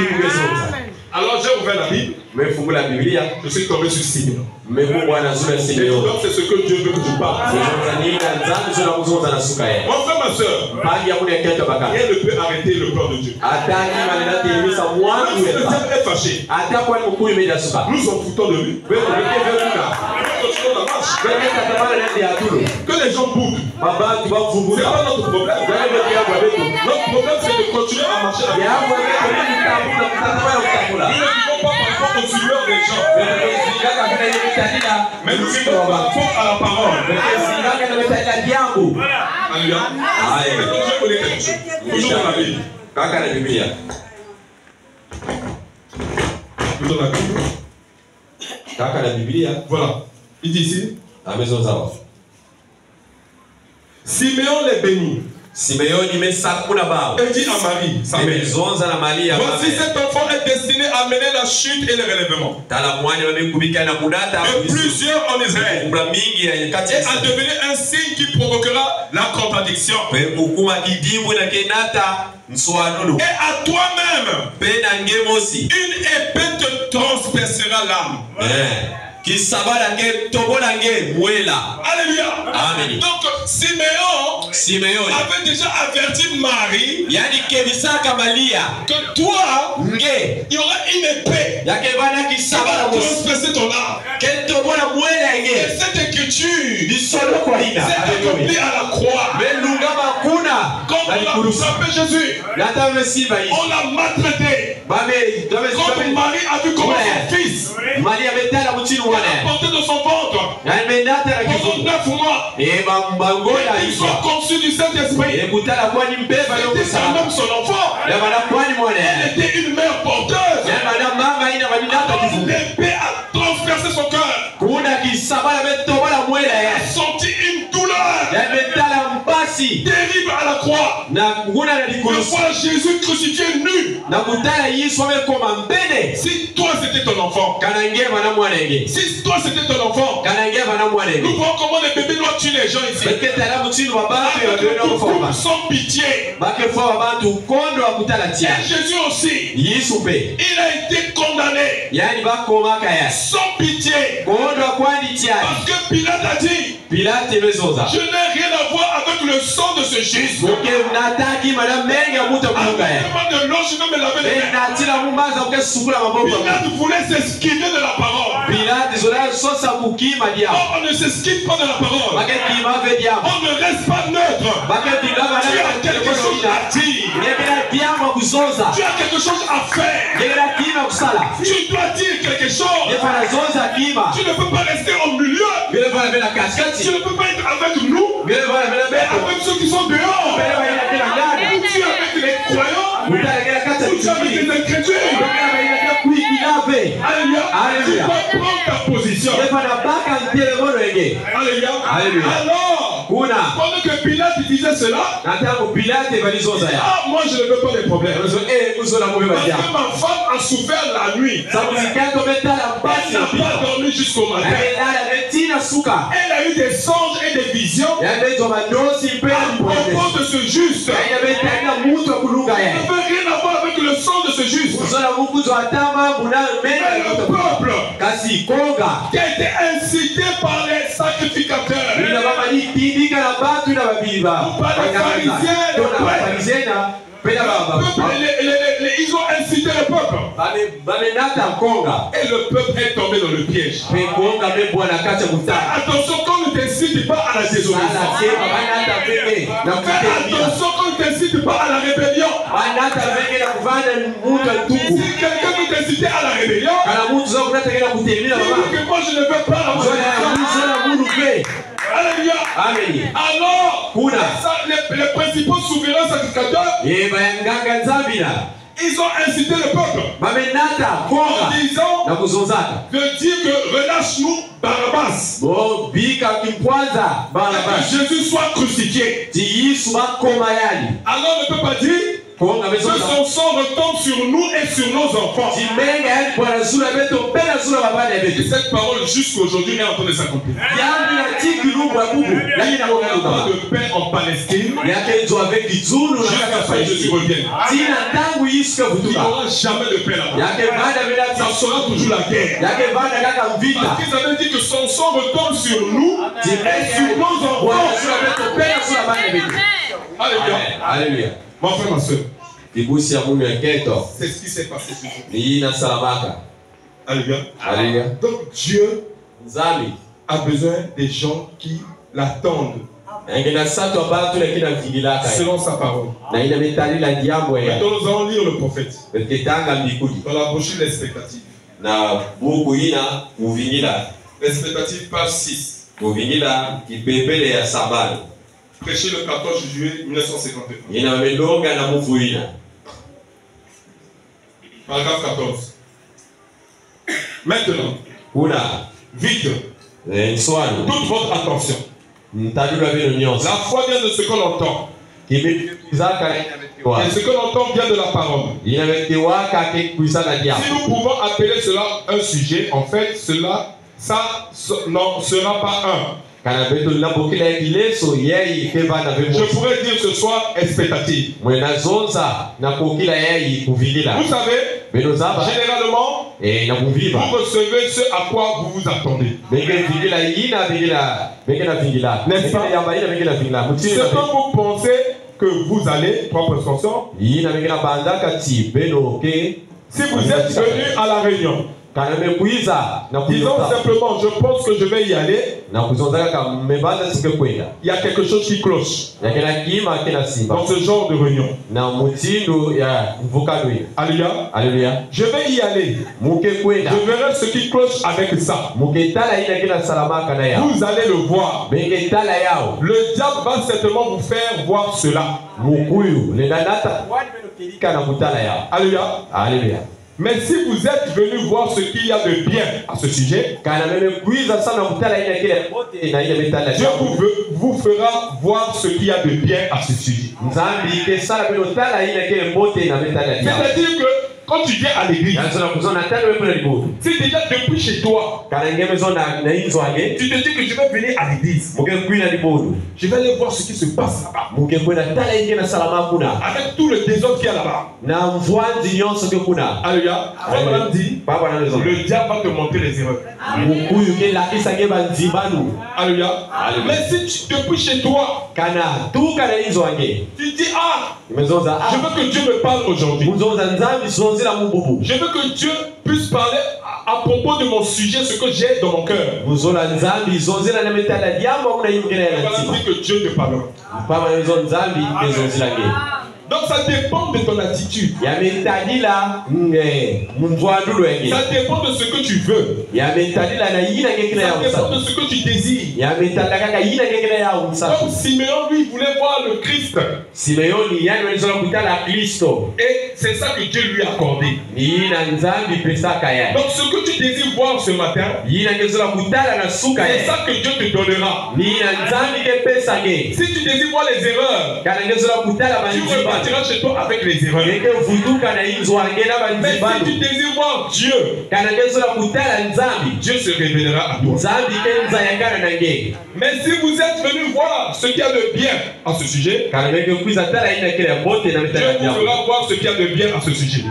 Alors j'ai ouvert la Bible. Umefungula Biblia. Je suis tombé sur Simeon. Umefungwa na sura ya Simeoni. Donc c'est ce que Dieu veut que tu parles. Mon Mon frère, ma soeur, rien ne peut arrêter le plan de Dieu. Même si le diable est fâché, nous en foutons de lui. Nous continuons la marche. Que les gens boudent. C'est pas notre problème. Notre problème, c'est de continuer à marcher avec eux. Nous ne vivons pas parfois aux humeurs des gens. Mais nous vivons parfois à la parole. Alléluia. Donc je connais quelque chose. Toujours dans la Bible. Toujours dans la Bible. Voilà. Il dit ici. Simeon les bénit. Simeoni Et dit à Marie, sa mère, voici cet enfant est destiné à mener la chute et le relèvement. Et plusieurs en Israël. Et à devenir un signe qui provoquera la contradiction. Et à toi-même, une épée te transpercera l'âme. Alléluia. Amen. Donc Simeon avait déjà averti Marie que toi, il y aura une épée qui va transpercer ton âme. Et cette écriture s'est accomplie à la croix. Quand on a frappé Jésus, on l'a maltraité. Quand Marie a vu comment son fils a porté de son ventre pendant 9 mois, ils sont conçus du Saint-Esprit. C'était quand même son enfant. Elle était une mère porteuse. L'épée a transpercé son cœur. Elle a senti une douleur terrible à la croix. De voir Jésus crucifié nu. Si toi c'était ton enfant, si toi c'était ton enfant, nous voyons comment les bébés doivent tuer les gens ici. Sans pitié. Et Jésus aussi, il a été condamné sans pitié. Parce que Pilate a dit, je n'ai rien à voir avec le sang de ce Jésus. Avant de l'eau, je vais me laver les mains. Pilate voulait s'esquiver de la parole. On ne s'esquive pas de la parole. On ne reste pas neutre. Tu as quelque chose à dire. Tu as quelque chose à faire. Tu dois dire quelque chose. Tu ne peux pas rester au milieu. Tu ne peux pas être avec nous. Mais avec ceux qui sont dehors. Ou tu es avec les croyants. Ou tu es avec les incrédules. Alléluia. Tu dois prendre ta position. Alléluia. Alors, pendant que Pilate disait cela, moi je ne veux pas les problèmes. Parce que ma femme a souffert la nuit. Elle n'a pas dormi jusqu'au matin. Elle a eu des songes et des visions à propos de ce juste. Elle n'avait rien à voir avec le sang de ce juste. Mais le peuple qui a été incité par les sacrificateurs, ils ont incité le peuple. Et le peuple est tombé dans le piège. Attention qu'on ne t'incite pas à la désobéissance. Attention qu'on ne t'incite pas à la rébellion. Si quelqu'un veut t'inciter à la rébellion, que moi je ne veux pas la rébellion. Alléluia. Alors, les principaux souverains sacrificateurs, ils ont incité le peuple en disant de dire que relâche-nous Barabbas. Que Jésus soit crucifié. Alors le peuple a dit, Que son sang retombe sur nous et sur nos enfants. Et cette parole jusqu'aujourd'hui est en train de s'accomplir. Il n'y a pas de paix en Palestine. Jusqu'à ce que Jésus revienne. Il n'y aura jamais de paix là-bas. Ça sera toujours la guerre. Parce qu'ils avaient dit que son sang retombe sur nous et sur nos enfants. Alléluia. Alléluia. Mon frère, ma soeur. C'est ce qui s'est passé ce jour. Alléluia. Alléluia. Donc Dieu a besoin des gens qui l'attendent selon sa parole. Maintenant, nous allons lire le prophète dans la brochure l'expectative. L'expectative, page 6. Prêché le 14 juillet 1951. Paragraphe 14. Maintenant, vite, toute votre attention. La foi vient de ce qu'on entend. Et ce qu'on entend vient de la parole. Si nous pouvons appeler cela un sujet, en fait, ça n'en sera pas un. Je pourrais dire ce soir expectative. Vous savez, généralement, vous recevez ce à quoi vous vous attendez. N'est-ce pas? C'est quand vous pensez que vous allez, propre expression, si vous êtes venu à la réunion, disons simplement, je pense que je vais y aller. Il y a quelque chose qui cloche dans ce genre de réunion. Alléluia. Alléluia. Je vais y aller. Je verrai ce qui cloche avec ça. Vous allez le voir. Le diable va certainement vous faire voir cela. Alléluia. Alléluia. Mais si vous êtes venu voir ce qu'il y a de bien à ce sujet, Dieu vous fera voir ce qu'il y a de bien à ce sujet. C'est-à-dire que quand tu viens à l'église, c'est déjà depuis chez toi. Tu te dis que je vais venir à l'église. Je vais aller voir ce qui se passe là-bas. Avec tout le désordre qu'il y a là-bas. Alléluia. Comme dit, le diable va te montrer les erreurs. Alléluia. Mais si depuis chez toi, tu dis, je veux que Dieu me parle aujourd'hui. Je veux que Dieu puisse parler à propos de mon sujet, ce que j'ai dans mon cœur. Voilà, dit que Dieu te parlera. Donc ça dépend de ton attitude. Ça dépend de ce que tu veux. Ça dépend de ce que tu désires. Comme Simeon, lui, voulait voir le Christ. Et c'est ça que Dieu lui a accordé. Donc ce que tu désires voir ce matin, c'est ça que Dieu te donnera. Si tu désires voir les erreurs, tu repartiras chez toi avec les erreurs. Mais si tu désires voir Dieu, Dieu se révélera à toi. Mais si vous êtes venu voir ce qu'il y a de bien à ce sujet, Dieu vous fera voir ce qu'il y a de bien à ce sujet.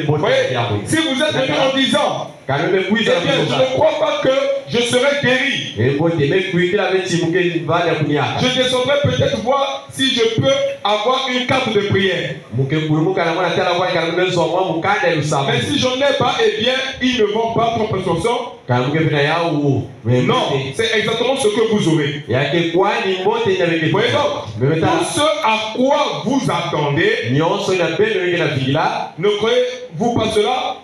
Voyez, si vous êtes venu en disant, je ne crois pas que je serai guéri, je descendrai peut-être voir si je peux avoir une carte de prière. Mais si je n'en ai pas, eh bien, ils ne vont pas prendre attention. Non, c'est exactement ce que vous aurez. Voyez donc, tout ce à quoi vous attendez, ne croyez-vous pas cela?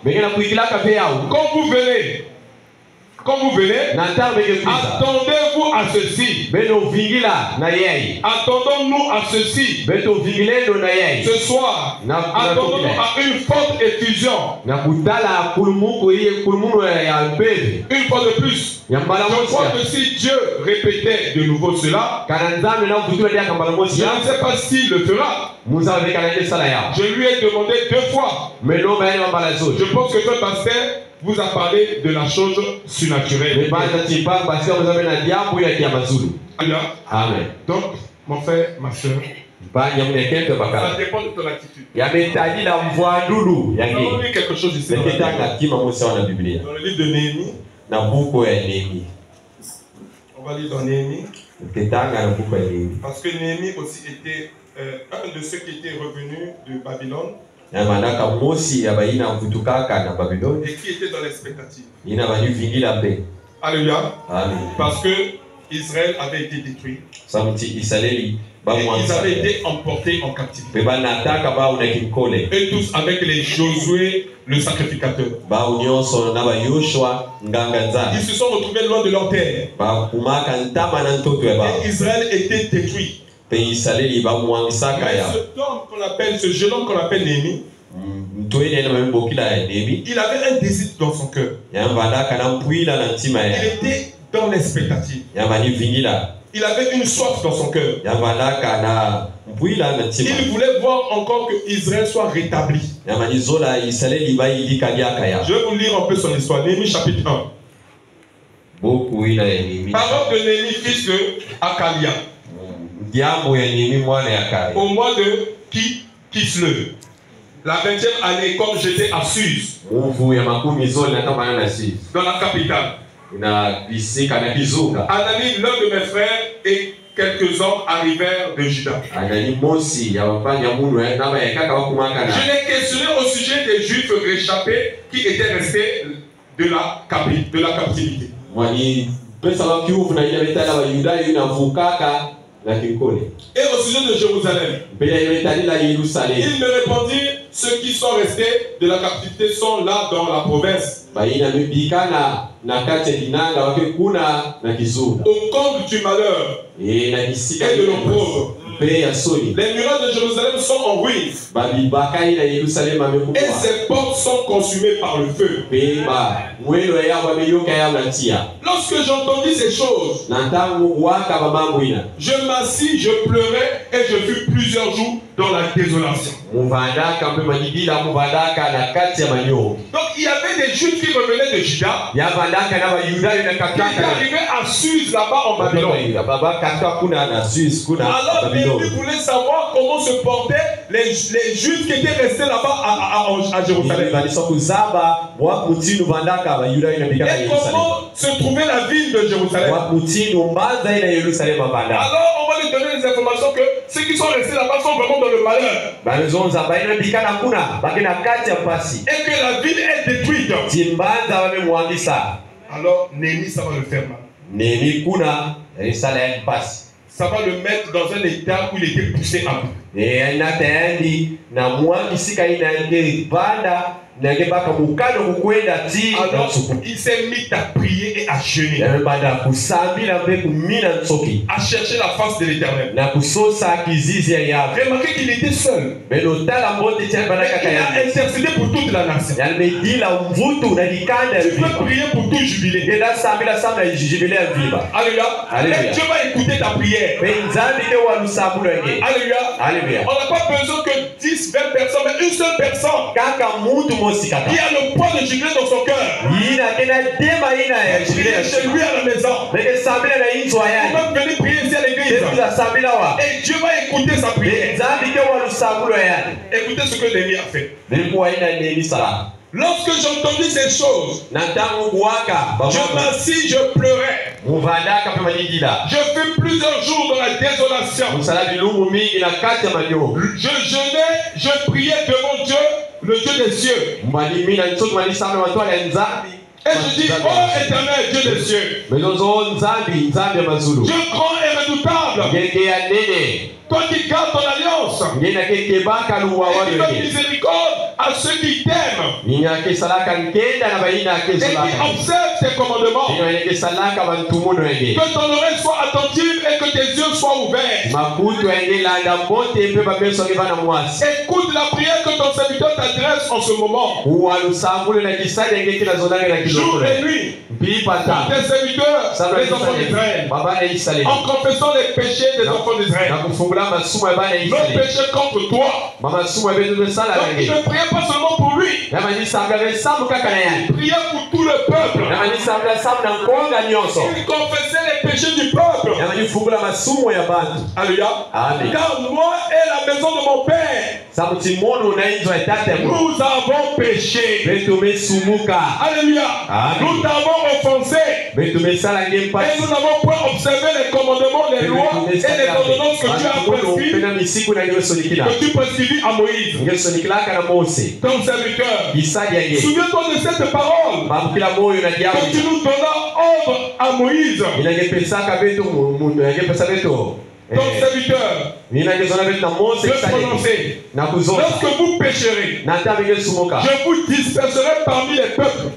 Quand vous verrez quand vous venez, attendez-vous à ceci. Attendons-nous à ceci. Ce soir, attendons-nous à une forte effusion. Une fois de plus, je crois que si Dieu répétait de nouveau cela, je ne sais pas s'il le fera. Je lui ai demandé 2 fois. Je pense que le pasteur vous a parlé de la chose surnaturelle. Amen. Donc, mon frère, ma soeur, ça dépend de ton attitude. On va lire quelque chose ici dans le livre de Néhémie. On va lire dans Néhémie. Parce que Néhémie aussi était un de ceux qui étaient revenus de Babylone. Et qui était dans l'expectative. Alléluia. Parce que Israël avait été détruit. Et ils avaient été emportés en captivité. Et tous avec les Josué, le sacrificateur. Ils se sont retrouvés loin de leur terre. Et Israël était détruit. Mais ce jeune homme qu'on appelle Néhémie, il avait un désir dans son cœur. Il était dans l'expectative. Il avait une soif dans son cœur. Il voulait voir encore que Israël soit rétabli. Je vais vous lire un peu son histoire. Néhémie chapitre 1. Parole de Néhémie, fils de Akalia. Au mois de Kislev, la 20e année, comme j'étais à Suse, dans la capitale. Anani, l'un de mes frères, et quelques hommes arrivèrent de Juda. Je l'ai questionné au sujet des Juifs réchappés qui étaient restés de la captivité. Et au sujet de Jérusalem, il me répondit, ceux qui sont restés de la captivité sont là dans la province. Au comble du malheur et de l'opprobre. Les murailles de Jérusalem sont en ruine. Et ses portes sont consumées par le feu. Lorsque j'entendis ces choses, je m'assis, je pleurais et je fus plusieurs jours dans la désolation. Donc il y avait des Juifs qui revenaient de Juda, qui étaient arrivés à Suse là-bas en Babylone. Alors Néhémie voulait savoir comment se portaient les Juifs qui étaient restés là-bas à Jérusalem. Et comment se trouvait la ville de Jérusalem. Alors on va lui donner les informations que ceux qui sont restés là-bas sont vraiment dans le malheur. Et que la ville est détruite. Alors Néhémie, ça va le faire mal. Ça va le mettre dans un état où il était poussé à bout. Alors, il s'est mis à prier et à jeûner, à chercher la face de l'Éternel. Remarquez qu'il était seul. Il a intercédé pour toute la nation. Tu peux prier pour tout jubilé. Alléluia. Et Dieu va écouter ta prière. Alléluia. On n'a pas besoin que 10, 20 personnes, mais une seule personne qui a le poids de jubilé dans son cœur. Prier chez lui à la maison. On va venir prier ici à l'église. Et Dieu va écouter sa prière. Écoutez ce que Néhémie a fait. Lorsque j'entendis ces choses, je m'assis, je pleurais. Je fus plusieurs jours dans la désolation. Je jeûnais, je priais devant Dieu, le Dieu des cieux. Et je dis, oh éternel Dieu des cieux, Dieu grand et redoutable, toi qui gardes ton alliance, et qui donne miséricorde à ceux qui t'aiment, et qui observent tes commandements, que ton oreille soit attentive et que tes yeux soient ouverts. Écoute la prière que ton serviteur t'adresse en ce moment. Jour et nuit, tes serviteurs, les enfants d'Israël, en confessant les péchés des enfants d'Israël, nos péchés contre toi. Donc il ne priait pas seulement pour lui, il priait pour tout le peuple. Il confessait les péchés du peuple. Alléluia. Car moi et la maison de mon père, nous avons péché. Alléluia. Nous t'avons offensé. Et nous n'avons pas observé les commandements, les lois et les ordonnances que tu as prescrites, que tu prescrivis à Moïse, ton serviteur. Souviens-toi de cette parole que tu nous donnas ordre à Moïse, ton serviteur, de prononcer. Lorsque vous pécherez, je vous disperserai parmi les peuples.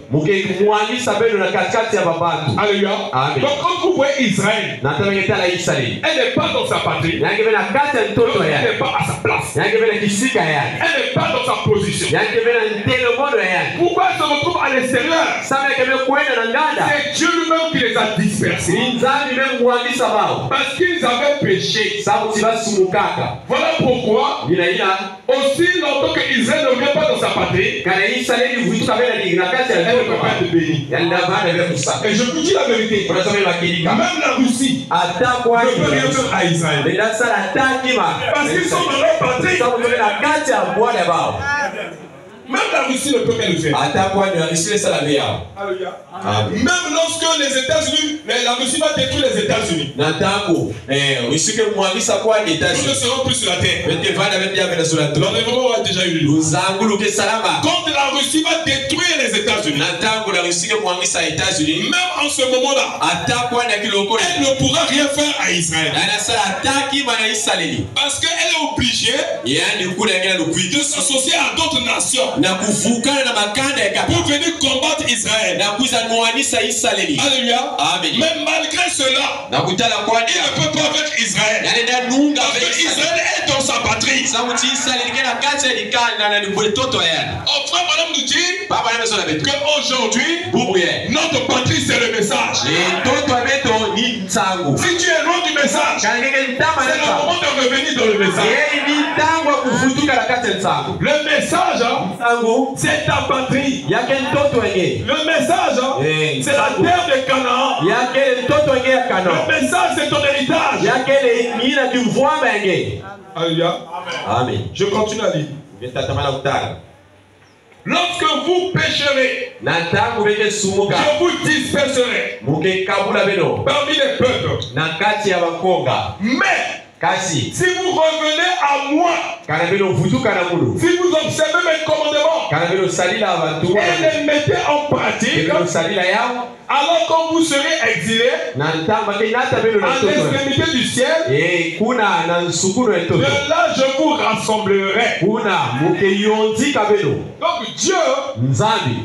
Alléluia. Donc quand vous voyez Israël, elle n'est pas dans sa patrie, elle n'est pas à sa place, elle n'est pas dans sa position. Pourquoi elle se retrouve à l'extérieur? C'est Dieu lui-même qui les a dispersés, parce qu'ils avaient péché. Voilà pourquoi, aussi longtemps que Israël ne vient pas dans sa patrie, elle ne peut pas être bénie. Et je vous dis la vérité, même la Russie ne peut rien faire à Israël, parce qu'ils sont dans leur patrie. Même la Russie ne peut rien le faire. Alléluia. Même lorsque les États-Unis, la Russie va détruire les États-Unis, nous ne serons plus sur la terre. L'enlèvement a déjà eu lieu. Quand la Russie va détruire les États-Unis, même en ce moment-là, elle ne pourra rien faire à Israël. Parce qu'elle est obligée de s'associer à d'autres nations pour venir combattre Israël. Alléluia. Même malgré cela, il ne peut pas avec Israël. Parce que Israël est dans sa patrie. Oh frère, madame nous dit qu'aujourd'hui, notre patrie c'est le message. Si tu es loin du message, c'est le moment de revenir dans le message. Le message, c'est ta patrie. Le message, c'est la terre de Canaan. Le message, c'est ton héritage. Alléluia. Amen. Je continue à lire. Lorsque vous pécherez, je vous disperserai parmi les peuples. Mais si vous revenez à moi, si vous observez mes commandements et les mettez en pratique, alors quand vous serez exilés à l'extrémité du ciel, de là je vous rassemblerai. Donc Dieu,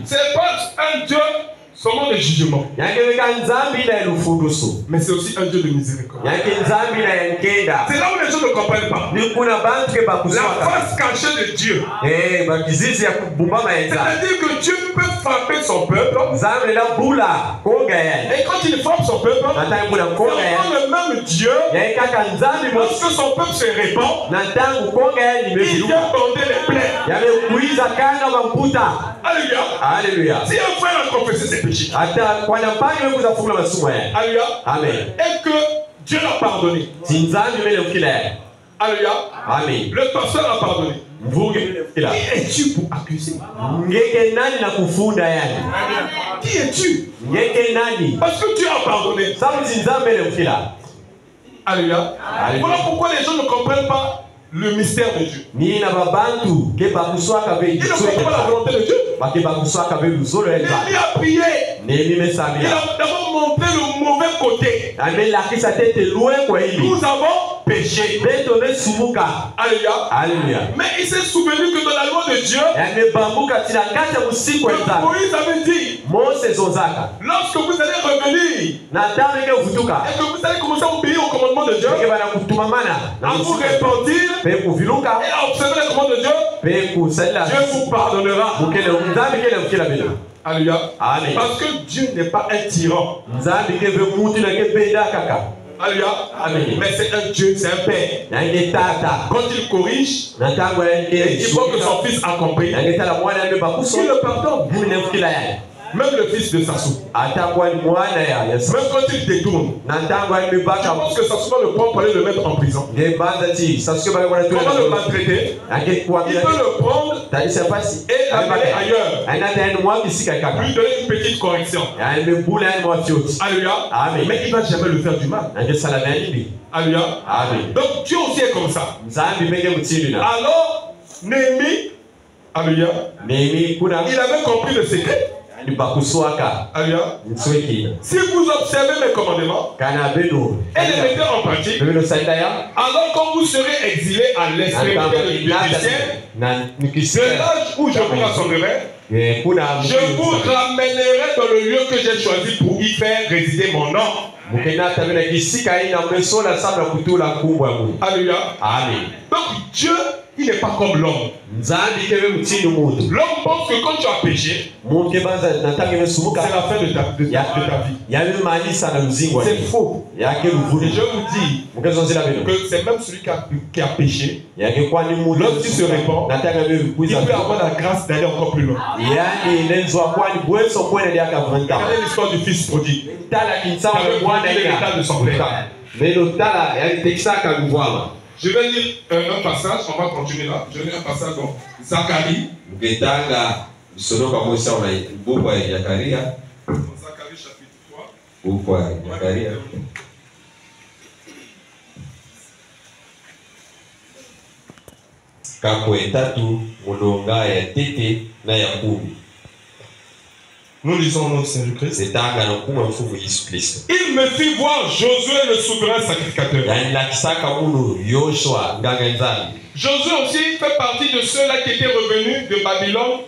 c'est pas un Dieu seulement de jugement, mais c'est aussi un Dieu de miséricorde. C'est là où les gens ne comprennent pas la face cachée de Dieu. C'est-à-dire que Dieu peut frapper son peuple, et quand il frappe son peuple, c'est le même Dieu. Lorsque son peuple se répand, il vient bander les plaies. Alléluia. Si un frère a confessé ses péchés, alléluia, amen, et que Dieu l'a pardonné, alléluia, amen, le pasteur a pardonné, qui es-tu pour accuser? Qui es-tu? Parce que Dieu a pardonné. Alléluia. Voilà pourquoi les gens ne comprennent pas le mystère de Dieu. Ils ne comprennent pas la volonté de Dieu. Il a prié Nehemi Il a d'abord montré le mauvais côté. Nous avons péché. Alléluia. Alléluia. Mais il s'est souvenu que dans la loi de Dieu, Moïse avait dit, lorsque vous allez revenir et que vous allez commencer à obéir au commandement de Dieu, à vous repentir et à observer les commandements de Dieu, Dieu vous pardonnera. Alléluia. Parce que Dieu n'est pas un tyran. Alléluia. Mais c'est un Dieu, c'est un père. Quand il corrige, il faut que son fils accompagne. Il le pardonne. Même le fils de Sassou. Même quand il détourne. Je pense que Sassou va le prendre pour aller le mettre en prison. Comment le maltraiter? Il peut le prendre et l'amener ailleurs. Lui donner une petite correction. Alléluia. Mais il ne va jamais le faire du mal. Alléluia. Donc Dieu aussi est comme ça. Alors, Néhémie, alléluia, il avait compris le secret. Alléluia. Si vous observez mes commandements et les mettez en pratique, alors quand vous serez exilés à l'extrémité du ciel, de l'âge où je vous rassemblerai, je vous ramènerai dans le lieu que j'ai choisi pour y faire résider mon nom. Alléluia. Donc Dieu, il n'est pas comme l'homme. L'homme pense que quand tu as péché, c'est la fin de ta vie. C'est faux. Et je vous dis que c'est même celui qui a péché. Lorsqu'il se répand, il peut avoir la grâce d'aller encore plus loin. Regardez l'histoire du fils prodigue. L'état de son père. Je vais lire un passage, on va continuer là. Je vais lire un passage dans Zacharie. Zacharie chapitre 3. Nous lisons au nom du Seigneur Christ. Il me fit voir Josué le souverain sacrificateur. Josué aussi fait partie de ceux-là qui étaient revenus de Babylone,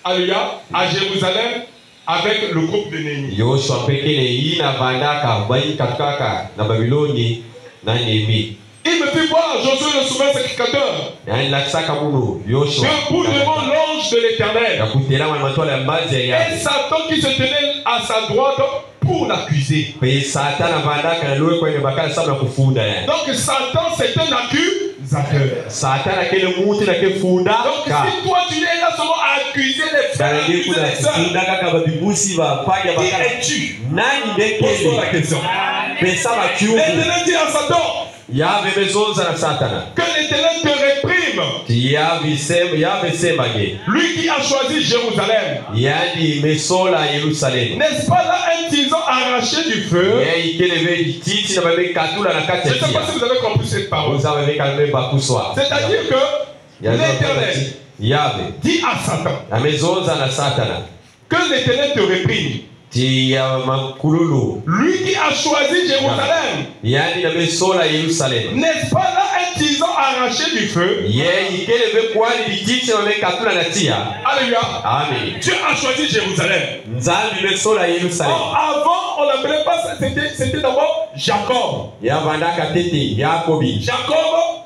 alléluia, à Jérusalem avec le groupe de Néhémie. Il me fit voir Josué le souverain sacrificateur debout devant l'ange de l'Éternel. Et Satan qui se tenait à sa droite pour l'accuser. Donc Satan c'est un accusateur. Donc si toi tu es là seulement à accuser les frères, accuser les sœurs, qui es-tu? Pose-toi la question. L'Éternel dit à Satan que l'Éternel te réprime. Lui qui a choisi Jérusalem. N'est-ce pas là un tison arraché du feu? Je ne sais pas si vous avez compris cette parole. C'est-à-dire que l'Éternel dit à Satan que l'Éternel te réprime. Lui qui a choisi Jérusalem. N'est-ce pas là un tison arraché du feu? Alléluia. Dieu a choisi Jérusalem. Or, avant, on n'appelait pas ça, c'était d'abord Jacob. Jacob,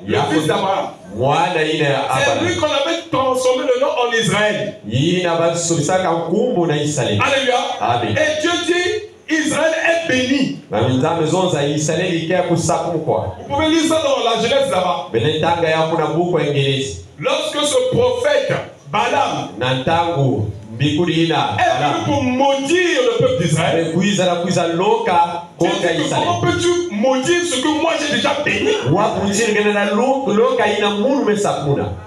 le fils d'Abraham. C'est lui qu'on avait transformé le nom en Israël. Alléluia. Et Dieu dit, Israël est béni. Vous pouvez lire ça dans la Genèse là-bas. Lorsque ce prophète Balaam est venu pour maudire le peuple d'Israël, comment peux-tu maudire ce que moi j'ai déjà béni?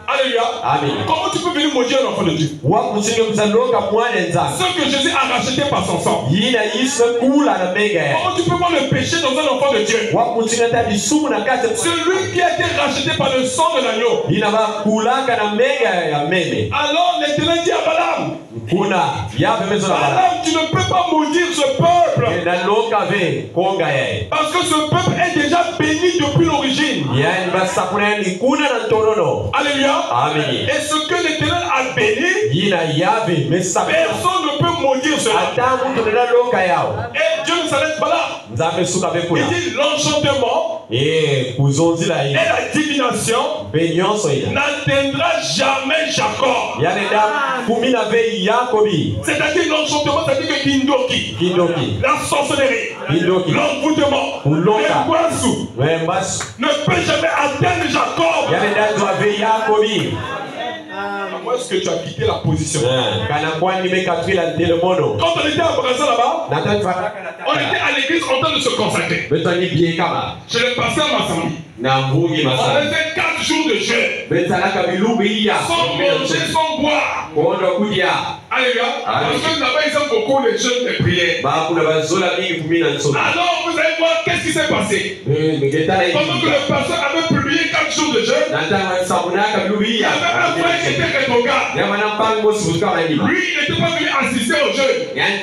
Alléluia. Comment tu peux venir maudire un enfant de Dieu? Ce que Jésus a racheté par son sang. Comment tu peux voir le péché dans un enfant de Dieu? Celui qui a été racheté par le sang de l'agneau. Alors l'Éternel dit à Balaam kuna yabe maison na bala. Alors tu ne peux pas maudire ce peuple. Na loka ve konga yae. Parce que ce peuple est déjà béni depuis l'origine. Yani basakuna ni kuna na torono. Alléluia. Amen. Et ce que l'Éternel a béni, Yina yabe mesakuna. personne ne peut maudire cela. Ata mutu na loka yao. Et Dieu ne s'arrête pas là. Nzambe suka be kuna. Il dit l'enchantement kuzonzi la et la divination benyonso ila n'atteindra jamais Jacob. yaneda kumina ve Yakobi. C'est-à-dire l'enchantement, c'est-à-dire que Kindoki. la sorcellerie, l'envoûtement, les boissons ne peut jamais atteindre Jacob. Yaneda ve Yakobi. Comment est-ce que tu as quitté la position? Quand on était à Brazza là-bas, on était à l'église en train de se consacrer. Je le passais à Massami. On était 4 jours de jeûne. Sans manger, sans boire. Alléluia. Parce que là-bas, ils ont beaucoup de jeûnes et prières. Alors, vous allez voir qu'est-ce qui s'est passé. Pendant que le pasteur avait publié 4 jours de jeûne, il y avait un frère qui était rétrograde. Lui, il n'était pas venu assister au jeûne. Il était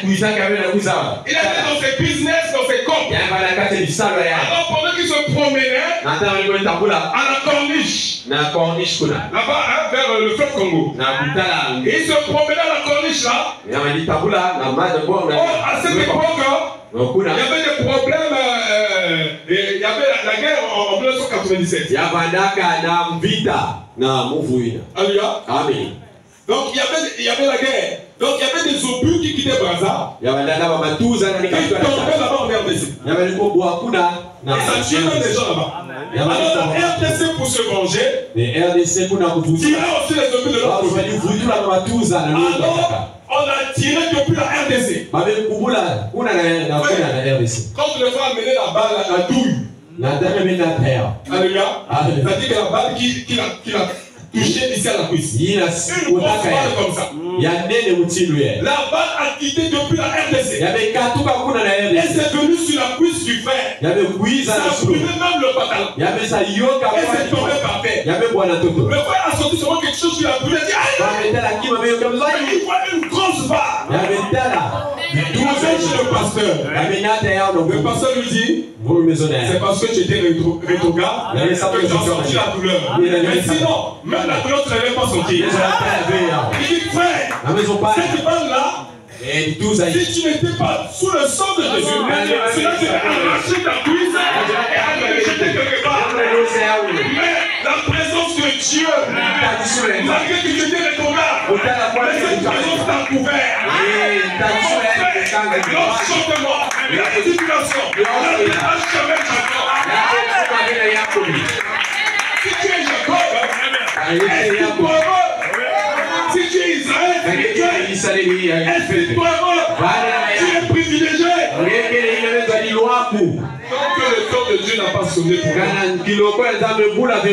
dans ses business, dans ses comptes. Alors, pendant qu'il se promenait à la corniche, là-bas, vers le fleuve Congo, il se promenait à la corniche là. À cette époque, il y avait des problèmes. Il y avait la guerre en 1997. Alléluia. Amen. Donc il y avait la guerre. Donc il y avait des obus qui quittaient Brazza. Qui tombaient là-bas en RDC. Et ça tuait même des gens là-bas. Alors la RDC pour se venger, tirait aussi les obus de l'autre côté. Alors on a tiré depuis la RDC. Quand le frère a mené la balle, la douille. Alléluia. C'est-à-dire que la balle qui l'a touché ici à la cuisse. Une grosse balle comme ça. La balle a quitté depuis la RDC. Et c'est venu sur la cuisse du frère. Ça a brûlé même le pantalon. Et c'est tombé par terre. Le frère a sorti seulement quelque chose qui l'a brûlé. Il dit aïe! Il voit une grosse barre. Il avait chez le pasteur. Le pasteur lui dit c'est parce que tu étais rétrograde que tu as senti la douleur. Mais sinon, même la douleur, tu n'avais pas senti. Il dit frère, cette balle-là, si tu n'étais pas sous le sang de Jésus, cela devait arracher ta cuisse et aller le jeter quelque part. Mais la présence de Dieu, malgré que tu étais rétrograde, mais cette présence t'a couvert. L'enchantement, la divination, n'atteindra jamais Jacob. Si tu es Jacob, est-ce que toi heureux? Si tu es Israël, est-ce que toi heureux? Tu es privilégié. Tant que le temps de Dieu n'a pas sonné pour toi,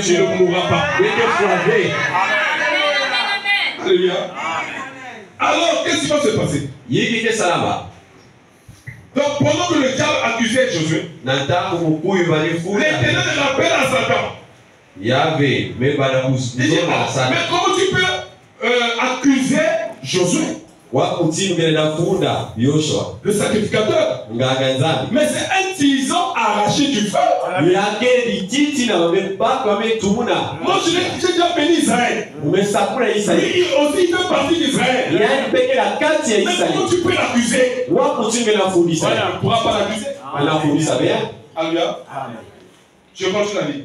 tu ne mourras pas. Alléluia. Alors, qu'est-ce qui va se passer? Donc, pendant que le diable accusait Josué, l'Éternel l'appelle à Satan. Il dit, mais comment tu peux accuser Josué, le sacrificateur? Mais c'est un tison arraché du feu. Moi, j'ai déjà béni Israël. Lui aussi, il fait partie d'Israël. Mais comment tu peux l'accuser? On ne pourra pas l'accuser. Alléluia. Je continue la vie.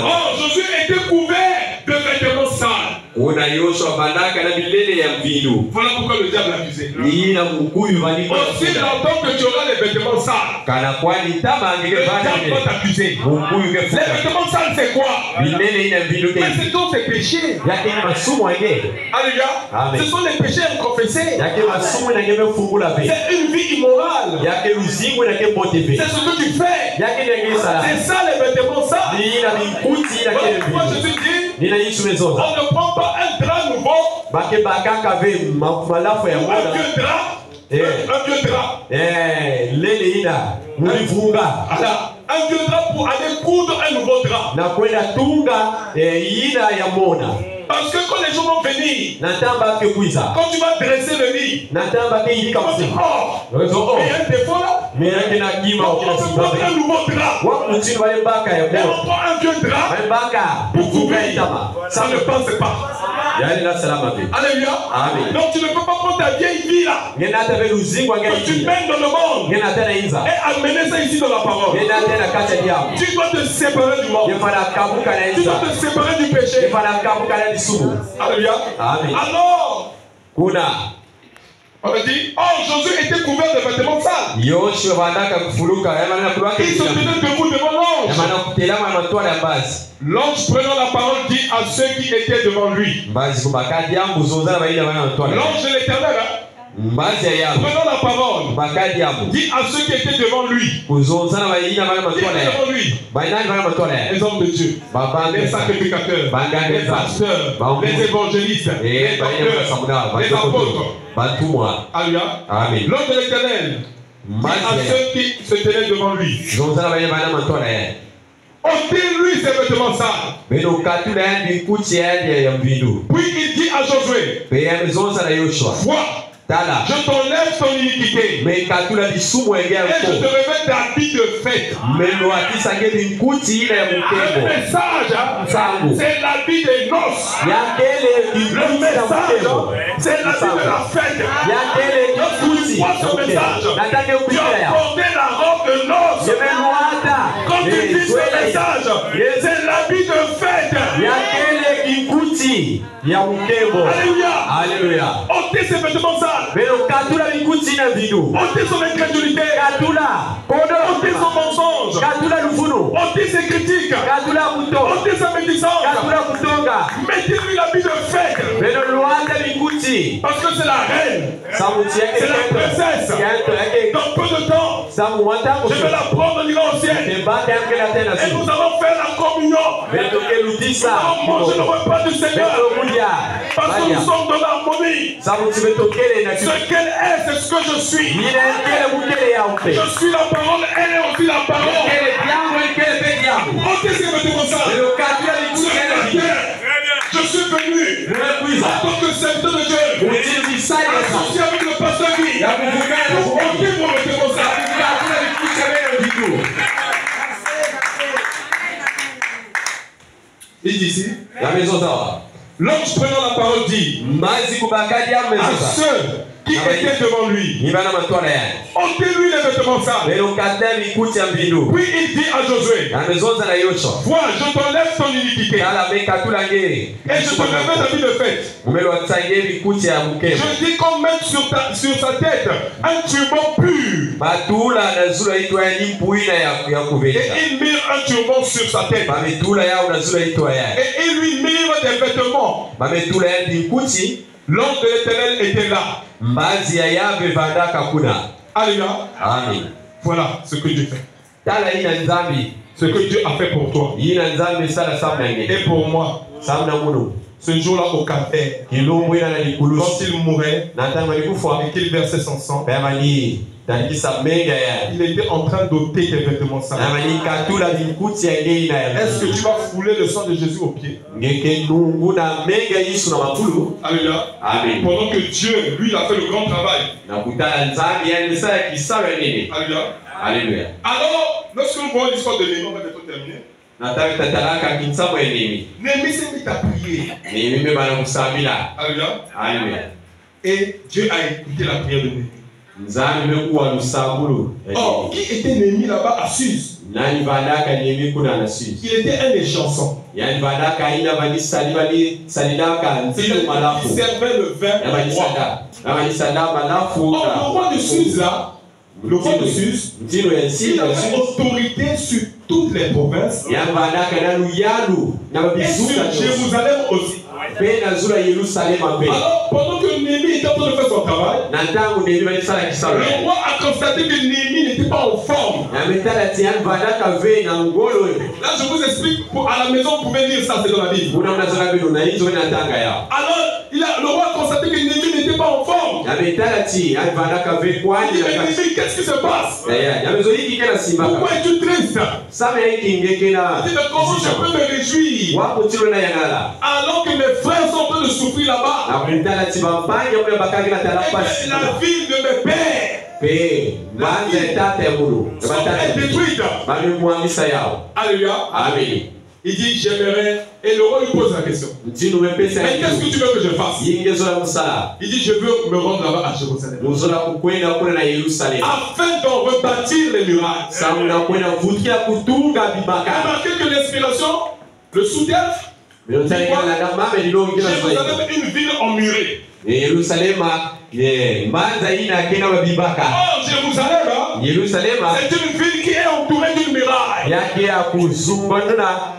Oh, Josué était couvert de vêtements sales. Voilà pourquoi le diable l'accusait. Aussi longtemps que tu auras les vêtements sales, le diable va t'accuser. Les vêtements sales, c'est quoi? Mais c'est donc tes péchés. Alléluia. Ce sont les péchés inconfessés. C'est une vie immorale. C'est ce que tu fais. C'est ça les vêtements sales. Moi je te dis, on ne prend pas un drap nouveau, un vieux drap pour aller coudre un nouveau drap. Parce que quand les gens vont venir, natamba ke kuiza quand tu vas dresser le lit, natamba ke yika tu kusi vas dire, oh, il y a un défaut là. mais kina kima On peut prendre un nouveau drap. wa mutini wa mbaka ya Et on prend un vieux drap mbaka pour couvrir. itama Ça ne pense pas. yani la salama pe Alléluia. Amen. Donc tu ne peux pas prendre ta vieille vie là ngena ta be luzingwa que tu ngena mènes dans le monde ngena ta na inza et amener ça ici dans la parole. ngena ta na kacha diabo Tu dois te séparer du monde. yefana kabuka na Tu dois inza te séparer du péché. yefana kabuka na disubu. Alléluia. Amen. Alors, Kuna on a dit, oh, Josué était couvert de vêtements sales. Yoshua bandaka kufuluka yamana kulwake Il se tenait debout devant l'ange. yamana kutelama matwala ya basi L'ange prenant la parole dit à ceux qui étaient devant lui. mbazi kubakadi yangu zonza baina bana matwala L'ange de l'éternel, hein, mbazi ya yangu prenant la parole, bakadi yangu dit à ceux qui étaient devant lui. kuzonza na baina bana Qui matwala étaient ya devant lui? baina bana matwala ya Les hommes de Dieu, babanga les sacrificateurs, les pasteurs, les évangélistes, les docteurs, les apôtres. batumwa. Alléluia. Amen. L'ange de l'éternel dit à ceux qui se tenaient devant lui. zonza na baina bana matwala ya ôtez-lui ses vêtements sales. beno katula ya ndikuti ya mbindu Puis il dit à Josué, pe ya zonza na Yoshua vois, tala je t'enlève ton iniquité me katula lisumu et engea je te ko remets d'habits de fête. meno akisange ndikuti ile ya Le mukembo message, hein, c'est l'habit des noces. yakele Le ndikuti ya message, mukembo c'est l'habit de la fête. yakele ndikuti Vois ce message. natake Tu kuita as ya porté la robe de noces. yemenuata Quand tu dis ce message, c'est l'habit de fête. yakele ndikuti ya mukembo. Alléluia. Alléluia. ôtez ses vêtements sales. Beno katula ndikuti na mbindu ôtez son incrédulité. katula kodo ôtez son mensonge. katula lufunu ôtez ses critiques. katula kuto ôtez sa médisance. katula kutonga Mettez-lui l'habit de fête. beno luata ndikuti Parce que c'est la reine. samuti yake C'est la princesse. yake Dans peu de temps, samu wata je vais la prendre au niveau ciel. tembaka yake la tena Et si nous allons faire la communion. beno ke Nous lutisa allons manger le repas du Seigneur. beno mudia Parce que nous sommes dans l'harmonie. samuti betokele na Ce qu'elle est, c'est ce que je suis. mina kele mukele ya upe Je suis la parole, elle est aussi la parole. kele diamo kele pe diamo ôtez ces vêtements sales. beno katula ndikuti na mbindu Je suis venu kuiza en tant que serviteur de Dieu, mutindi sai ya associé avec le pasteur Guy, ya kuvukana na pour ôter vos vêtements sales. katula ndikuti ya beno mbindu Il dit ici, ya mezo sawa l'ange prenant la parole dit mbazi kubakadi ya mezo à sawa ceux qui étaient devant lui, nibana matwala ya ôtez-lui les vêtements sales. beno katula ndikuti ya mbindu Puis il dit à Josué, ya mezonza na Yoshua vois, je t'enlève ton iniquité tala me katula ngere et je te remets d'habit de fête. mumelo watsange ndikuti ya mukembo Je dis qu'on mette sur sa tête un turban pur batula na zula itwa ya nimpuina ya et kuveta il mit un turban sur sa tête bametula yao na zula itwa ya et il lui mit des vêtements. bametula ya ndikuti L'ange de l'Éternel était là. mbazi ya yave vandaka kuna. Alléluia. Amen. Voilà ce que Dieu fait. Tala ina nzambi Ce que Dieu a fait pour toi ina nzambi sala samna nge et pour moi. samna muno Ce jour-là au calvaire, kilombo ina na quand likulusi il mourait na tanga likufa et qu'il versait son sang, bamani tandikisa menga ya il était en train d'ôter tes vêtements sales. bamani katula ndikuti ya nge ina ya. Est-ce que tu vas fouler le sang de Jésus aux pieds? ngeke nungu na menga yisu na makulu. Alléluia. Amen. Pendant que Dieu, lui, a fait le grand travail. Na kutala nzambi ya misala kisala nini. Alléluia. Alléluia. Alors, lorsque nous voyons l'histoire de Néhémie, on va bientôt terminer. Nataka tatalaka kinsapo ya nini. Néhémie s'est mis à prier. Ni mimi bana kusamila. Alléluia. Alléluia. Et Dieu a écouté la prière de Néhémie. Nzambi mekuwa lusambulu. Or, qui était Néhémie là-bas à Suse? Nani vandaka Néhémie kuna na Suse. Il était un des chansons. Yani vandaka ina bani salidaka nzilo malafu. Il servait le vin au roi. Na bani salida malafu. Or, le roi de Suse là, le roi de Suse, Ntino ya il avait autorité sur toutes les provinces. Ya vandaka na luyalu na Et sur babizuka Jérusalem aussi. Pena zula Yerusalema pe. Alors, pendant que Néhémie était en train de faire son travail, Nantangu Néhémie bani sala kisala. le roi a constaté que Néhémie n'était pas en forme. Na metala tiyan vandaka ve na ngolo. Là, je vous explique, à la maison, vous pouvez lire ça, c'est dans la Bible. Una mnazala bino na hizo na tanga ya. Alors, le roi a constaté que Néhémie n'était pas en forme. qu'est-ce qui se passe? Pourquoi es-tu triste? Comment je peux me réjouir alors que mes frères sont en train de souffrir là-bas? Et la ville de mes pères est détruite. Alléluia. Amen. Il dit j'aimerais. Et le roi lui pose la question. Mais qu'est-ce que tu veux que je fasse? Il dit je veux me rendre là-bas à Jérusalem. Afin d'en rebâtir les murailles. Remarquez que l'inspiration, le soutien, Jérusalem est une ville emmurée. Jérusalem, c'est une ville qui est entourée d'une muraille.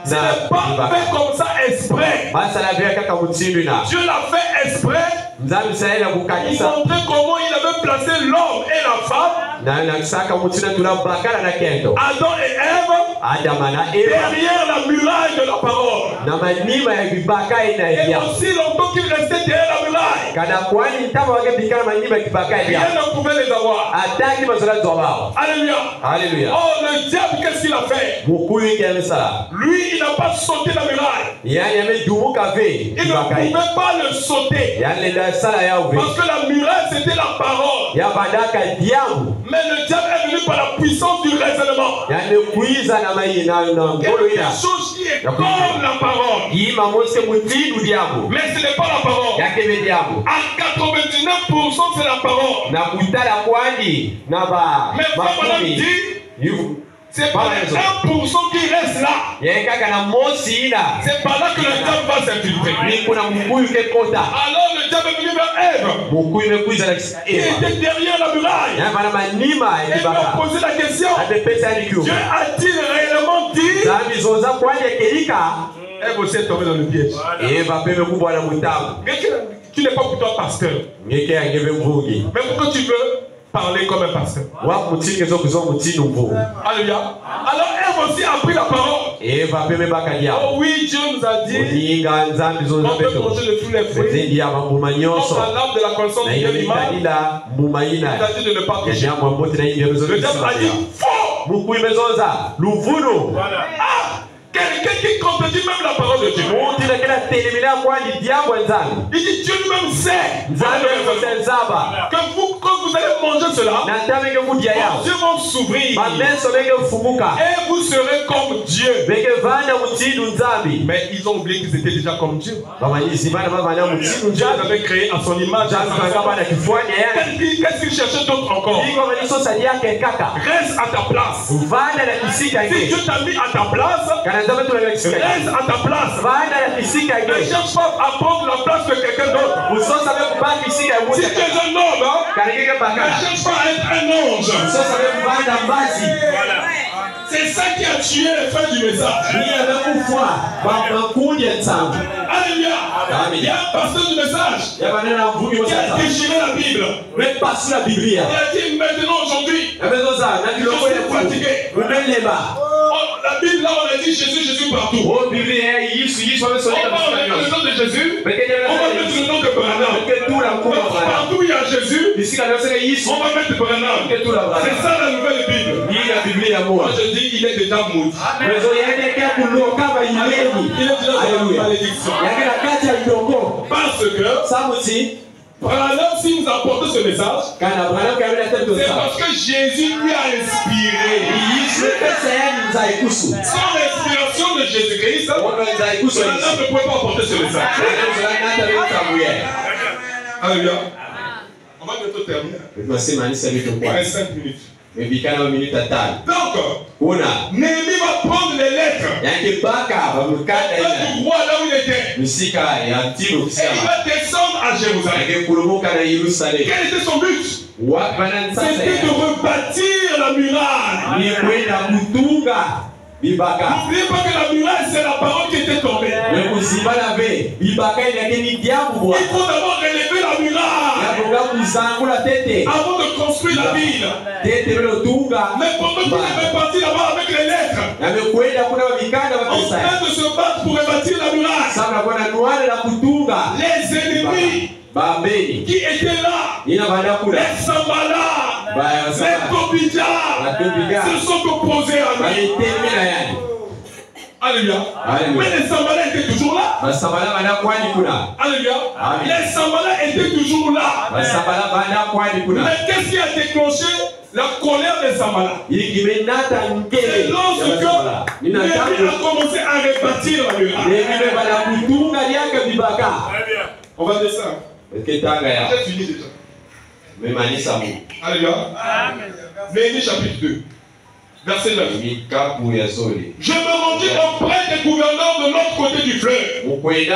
Ce n'est pas fait comme ça exprès. Dieu l'a fait exprès pour montrer comment il avait placé l'homme et la femme, Adam et Ève, derrière la muraille de la parole. Et aussi longtemps qu'ils restaient derrière la muraille, rien ne pouvait les avoir. Alléluia. Alléluia. Oh, le diable, qu'est-ce qu'il a fait? Lui, il n'a pas sauté la muraille. Il ne pouvait pas le sauter. Parce que la muraille, c'était la parole. Mais le diable est venu par la puissance du raisonnement. Quelque chose qui est comme la parole. Mais ce n'est pas la parole. À 99% c'est la parole. Mais Madame dit, c'est pas les 1% qui reste là. C'est par là que le diable va s'infiltrer. Alors le diable est venu vers Ève, qui était derrière la muraille. Et il m'a posé la question, Dieu a-t-il réellement dit? Ève aussi est tombée dans le piège. Mais tu n'es pas plutôt pasteur. Mais pourquoi tu veux parler comme un pasteur? Alléluia. Alors Ève aussi a pris la parole. Oh oui, Dieu nous a dit on peut manger de tous les fruits. Comme la lame de la connaissance du bien et du mal. Il a dit de ne pas pécher. Le diable a dit faux. Quelqu'un qui contredit même la parole de Dieu. Il dit Dieu lui-même sait que vous, quand vous allez manger cela, vos yeux vont s'ouvrir et vous serez comme Dieu. Mais ils ont oublié qu'ils étaient déjà comme Dieu. Dieu les avait créés à son image. Qu'est-ce qu'il cherchait d'autre encore? Reste à ta place. Si Dieu t'a mis à ta place, reste à ta place. Ne cherche pas à prendre la place de quelqu'un d'autre. Si tu es un homme, ne cherche pas à être un ange. C'est ça qui a tué les fins du message. Alléluia. Il y a un pasteur du message qui a déchiré la Bible. Il a dit maintenant aujourd'hui, je suis fatigué. La Bible là on a dit Jésus partout. On va mettre le nom de Jésus. On va mettre le nom de Branham. Partout il y a Jésus. On va mettre Branham. C'est ça la nouvelle Bible. Moi je dis il est déjà maudit. Il est déjà dans la malédiction. Parce que Branham, s'il nous a apporté ce message, c'est parce que Jésus lui a inspiré. Sans l'inspiration de Jésus-Christ, Branham ne pouvait pas apporter ce message. Alléluia. On va bientôt terminer. Il reste 5 minutes. Donc, Néhémie va prendre les lettres. Il va du roi là où il était. Et il va descendre à Jérusalem. Quel était son but? C'était de rebâtir la muraille. bibaka. N'oubliez pas que la muraille, c'est la parole qui était tombée. Le kuzibana ve bibaka inakeni diabu. Il faut d'abord relever la muraille avant de construire la ville. Mais pendant qu'il avait parti là-bas avec les lettres, en train de se battre pour rebâtir la muraille, les ennemis qui étaient là, les Sambala, les Tobidja, se sont opposés à lui. Alléluia. Mais les Sambala étaient toujours là. Alléluia. Les Sambala étaient toujours là. Mais qu'est-ce qui a déclenché la colère des Sambala? C'est lorsque Néhémie a commencé à rebâtir la muraille. On va descendre. J'ai fini déjà. Alléluia. Néhémie chapitre 2. Verset 9. Je me rendis auprès des gouverneurs de l'autre côté du fleuve. Et je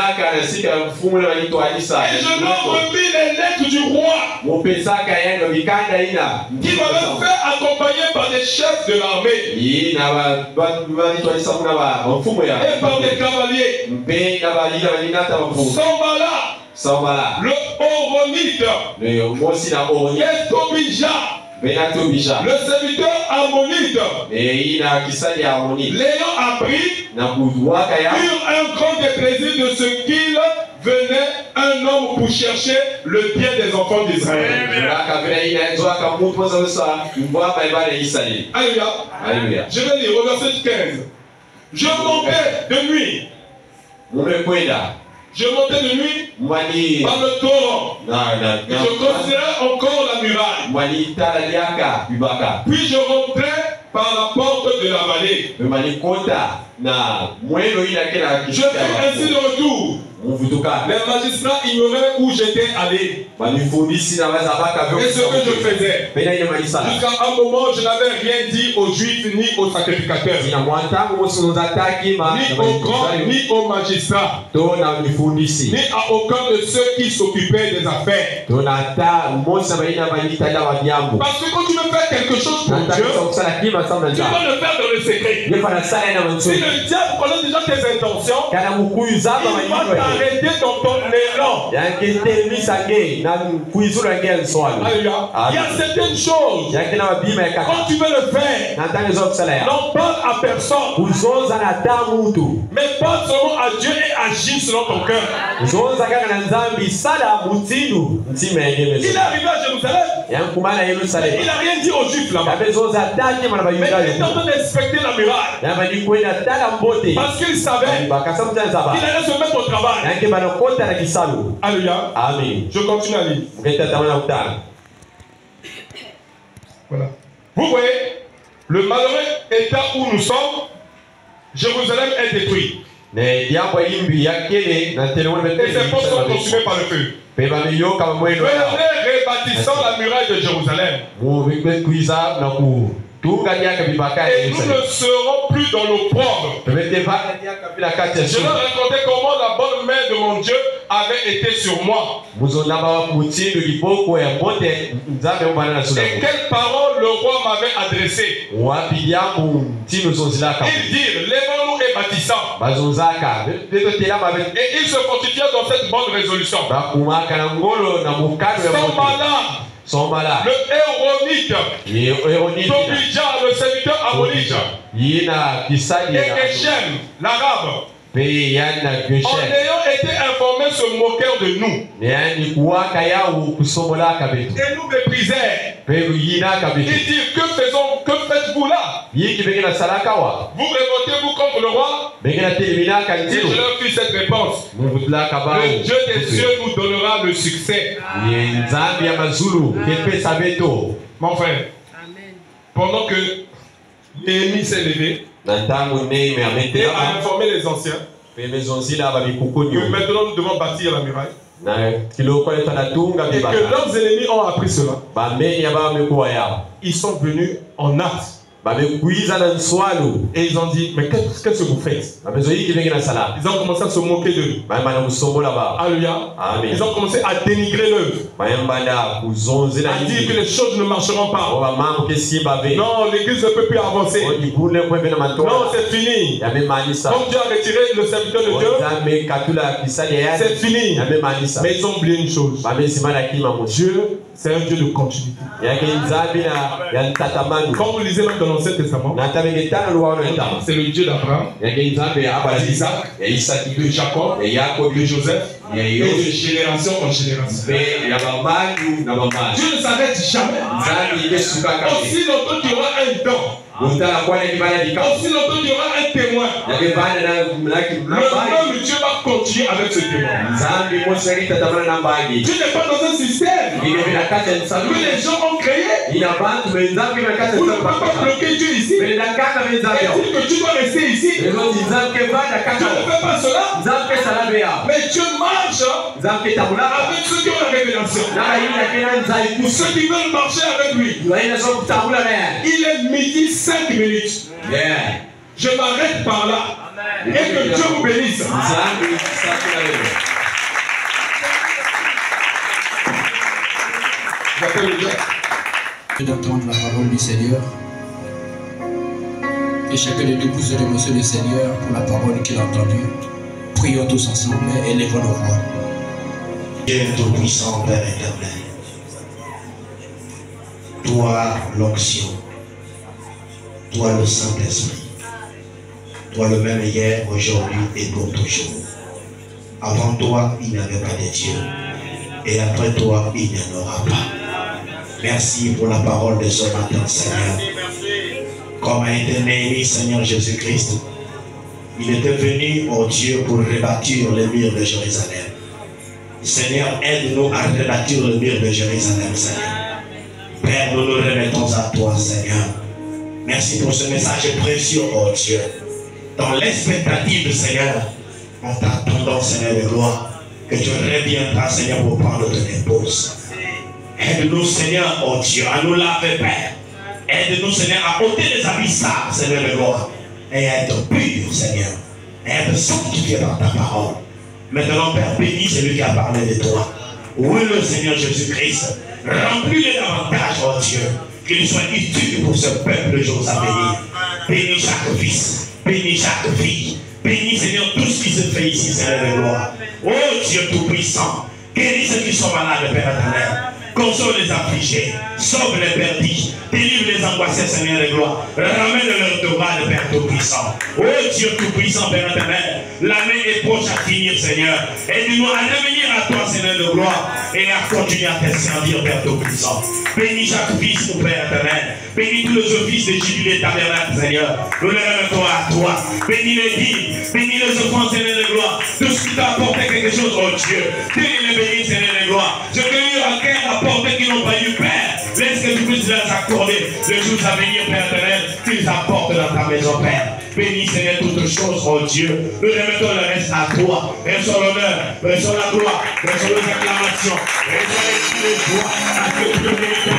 leur remis les lettres du roi qui m'avait fait accompagner par des chefs de l'armée et par des cavaliers. Sambala, le Horonite, et Tobija, le serviteur ammonite, l'ayant appris, eurent un grand déplaisir de ce qu'il venait un homme pour chercher le bien des enfants d'Israël. Alléluia. Je vais lire au verset 15. Je montais de nuit. Je montais de nuit par le torrent. Et je considérais encore la muraille. Puis je rentrais par la porte de la vallée. Je fus ainsi de retour. Les magistrats ignoraient où j'étais allé et ce que je faisais. Jusqu'à un moment, je n'avais rien dit aux Juifs ni aux sacrificateurs, ni aux grands, ni aux magistrats, ni à aucun de ceux qui s'occupaient des affaires. Parce que quand tu veux faire quelque chose pour Dieu, tu dois le faire dans le secret. Si le diable connaît déjà tes intentions, il va arrêter dans ton élan. Alléluia. Il y a certaines choses, quand tu veux le faire, n'en parle à personne, mais parle seulement à Dieu et agis selon ton cœur. Il est arrivé à Jérusalem, il n'a rien dit aux Juifs là-bas, mais il était en train d'inspecter la muraille parce qu'il savait qu'il allait se mettre au travail. Alléluia. Amen. Je continue à lire. Voilà. Vous voyez, le malheureux état où nous sommes, Jérusalem est détruit. Et ses portes sont consumées par le feu. Venez rebâtissant la muraille de Jérusalem. Et nous ne serons plus dans l'opprobre. Je leur racontais comment la bonne main de mon Dieu avait été sur moi. Et quelles paroles le roi m'avait adressées. Ils dirent, lèvons-nous et bâtissons. Et ils se fortifièrent dans cette bonne résolution. Sambala, le Héronite, Tobija, le serviteur ammonite, et Geshem, l'arabe, en ayant été informés, se moquèrent de nous et nous méprisèrent. Ils disent, que faites-vous là? Vous révoltez-vous contre le roi? Et je leur fis cette réponse: le Dieu des cieux nous donnera le succès. Mon frère, pendant que Néhémie s'est levé et a informé les anciens que maintenant nous devons bâtir la muraille, et que leurs ennemis ont appris cela, ils sont venus en hâte Et ils ont dit, mais qu'est-ce que vous faites? Ils ont commencé à se moquer d'eux. Alléluia. Ils ont commencé à dénigrer l'œuvre. À dire que les choses ne marcheront pas. Non, l'église ne peut plus avancer. Non, c'est fini. Comme Dieu a retiré le serviteur de Dieu, c'est fini. Mais ils ont oublié une chose. Dieu, c'est un Dieu de continuité. Quand vous lisez même dans l'Ancien Testament, c'est le Dieu d'Abraham, d'Isaac, de Jacob, de Joseph, et de génération en génération. Dieu ne s'arrête jamais. Aussi longtemps qu'il y aura un don, aussi longtemps qu'il y aura un témoin, le même Dieu va continuer avec ce témoin. Dieu n'est pas dans un système que les gens ont créé. Vous ne pouvez pas bloquer Dieu ici et dire que tu dois rester ici. Dieu ne fait pas cela. Mais Dieu marche avec ceux qui ont la révélation. Ceux qui veulent marcher avec lui. Il est midi 5 minutes. Je m'arrête par là. Et que Dieu vous bénisse. D'entendre la parole du Seigneur. Et chacun de nous pousse de remercier le Seigneur pour la parole qu'il a entendue. Prions tous ensemble et élevons nos voix. Dieu tout-puissant, Père éternel, toi l'onction, toi le Saint-Esprit, toi le même hier, aujourd'hui et pour toujours. Avant toi, il n'y avait pas de Dieu, et après toi, il n'y en aura pas. Merci pour la parole de ce matin, Seigneur. Comme a été Néhémie, Seigneur Jésus-Christ, il était venu, oh Dieu, pour rebâtir les murs de Jérusalem. Seigneur, aide-nous à rebâtir le mur de Jérusalem, Seigneur. Père, nous nous remettons à toi, Seigneur. Merci pour ce message précieux, oh Dieu. Dans l'expectative, Seigneur, en t'attendant, Seigneur de gloire, que tu reviendras, Seigneur, pour prendre ton épouse. Aide-nous, Seigneur, oh Dieu, à nous laver, Père. Aide-nous, Seigneur, à ôter les habits sales, Seigneur de gloire, et à être pur, Seigneur, et à être sanctifié par ta parole. Maintenant, Père, bénis celui qui a parlé de toi. Oui, le Seigneur Jésus-Christ, remplis-le davantage, oh Dieu, qu'il soit utile pour ce peuple jours à venir. Bénis chaque fils, bénis chaque fille, bénis, Seigneur, tout ce qui se fait ici, Seigneur de gloire. Oh Dieu tout-puissant, guéris ceux qui sont malades, Père éternel. Console les affligés, sauve les perdus, délivre les angoissés, Seigneur de gloire. Ramène leur devoir, Père tout-puissant. Oh Dieu tout-puissant, Père éternel, l'année est proche à finir, Seigneur. Aide-nous à revenir à toi, Seigneur de gloire, et à continuer à te servir, Père tout-puissant. Bénis chaque fils, mon Père éternel. Bénis tous les offices de jubilé tabernacle, Seigneur. Nous les remettons à toi. Bénis les dîmes, bénis les offrandes, Seigneur de gloire. Tout ce qui t'a apporté quelque chose, oh Dieu. Bénis les bénis, Seigneur de gloire. Je bénis à cœur apporté qui n'ont pas eu, Père. Laisse que tu puisses leur accorder les jours à venir, Père éternel, qu'ils apportent dans ta maison, Père. Bénis, Seigneur, toutes choses, oh Dieu. Nous remettons le reste à toi. Reçois l'honneur, reçois la gloire, reçois les acclamations, reçois les joies, à que tu le mérites,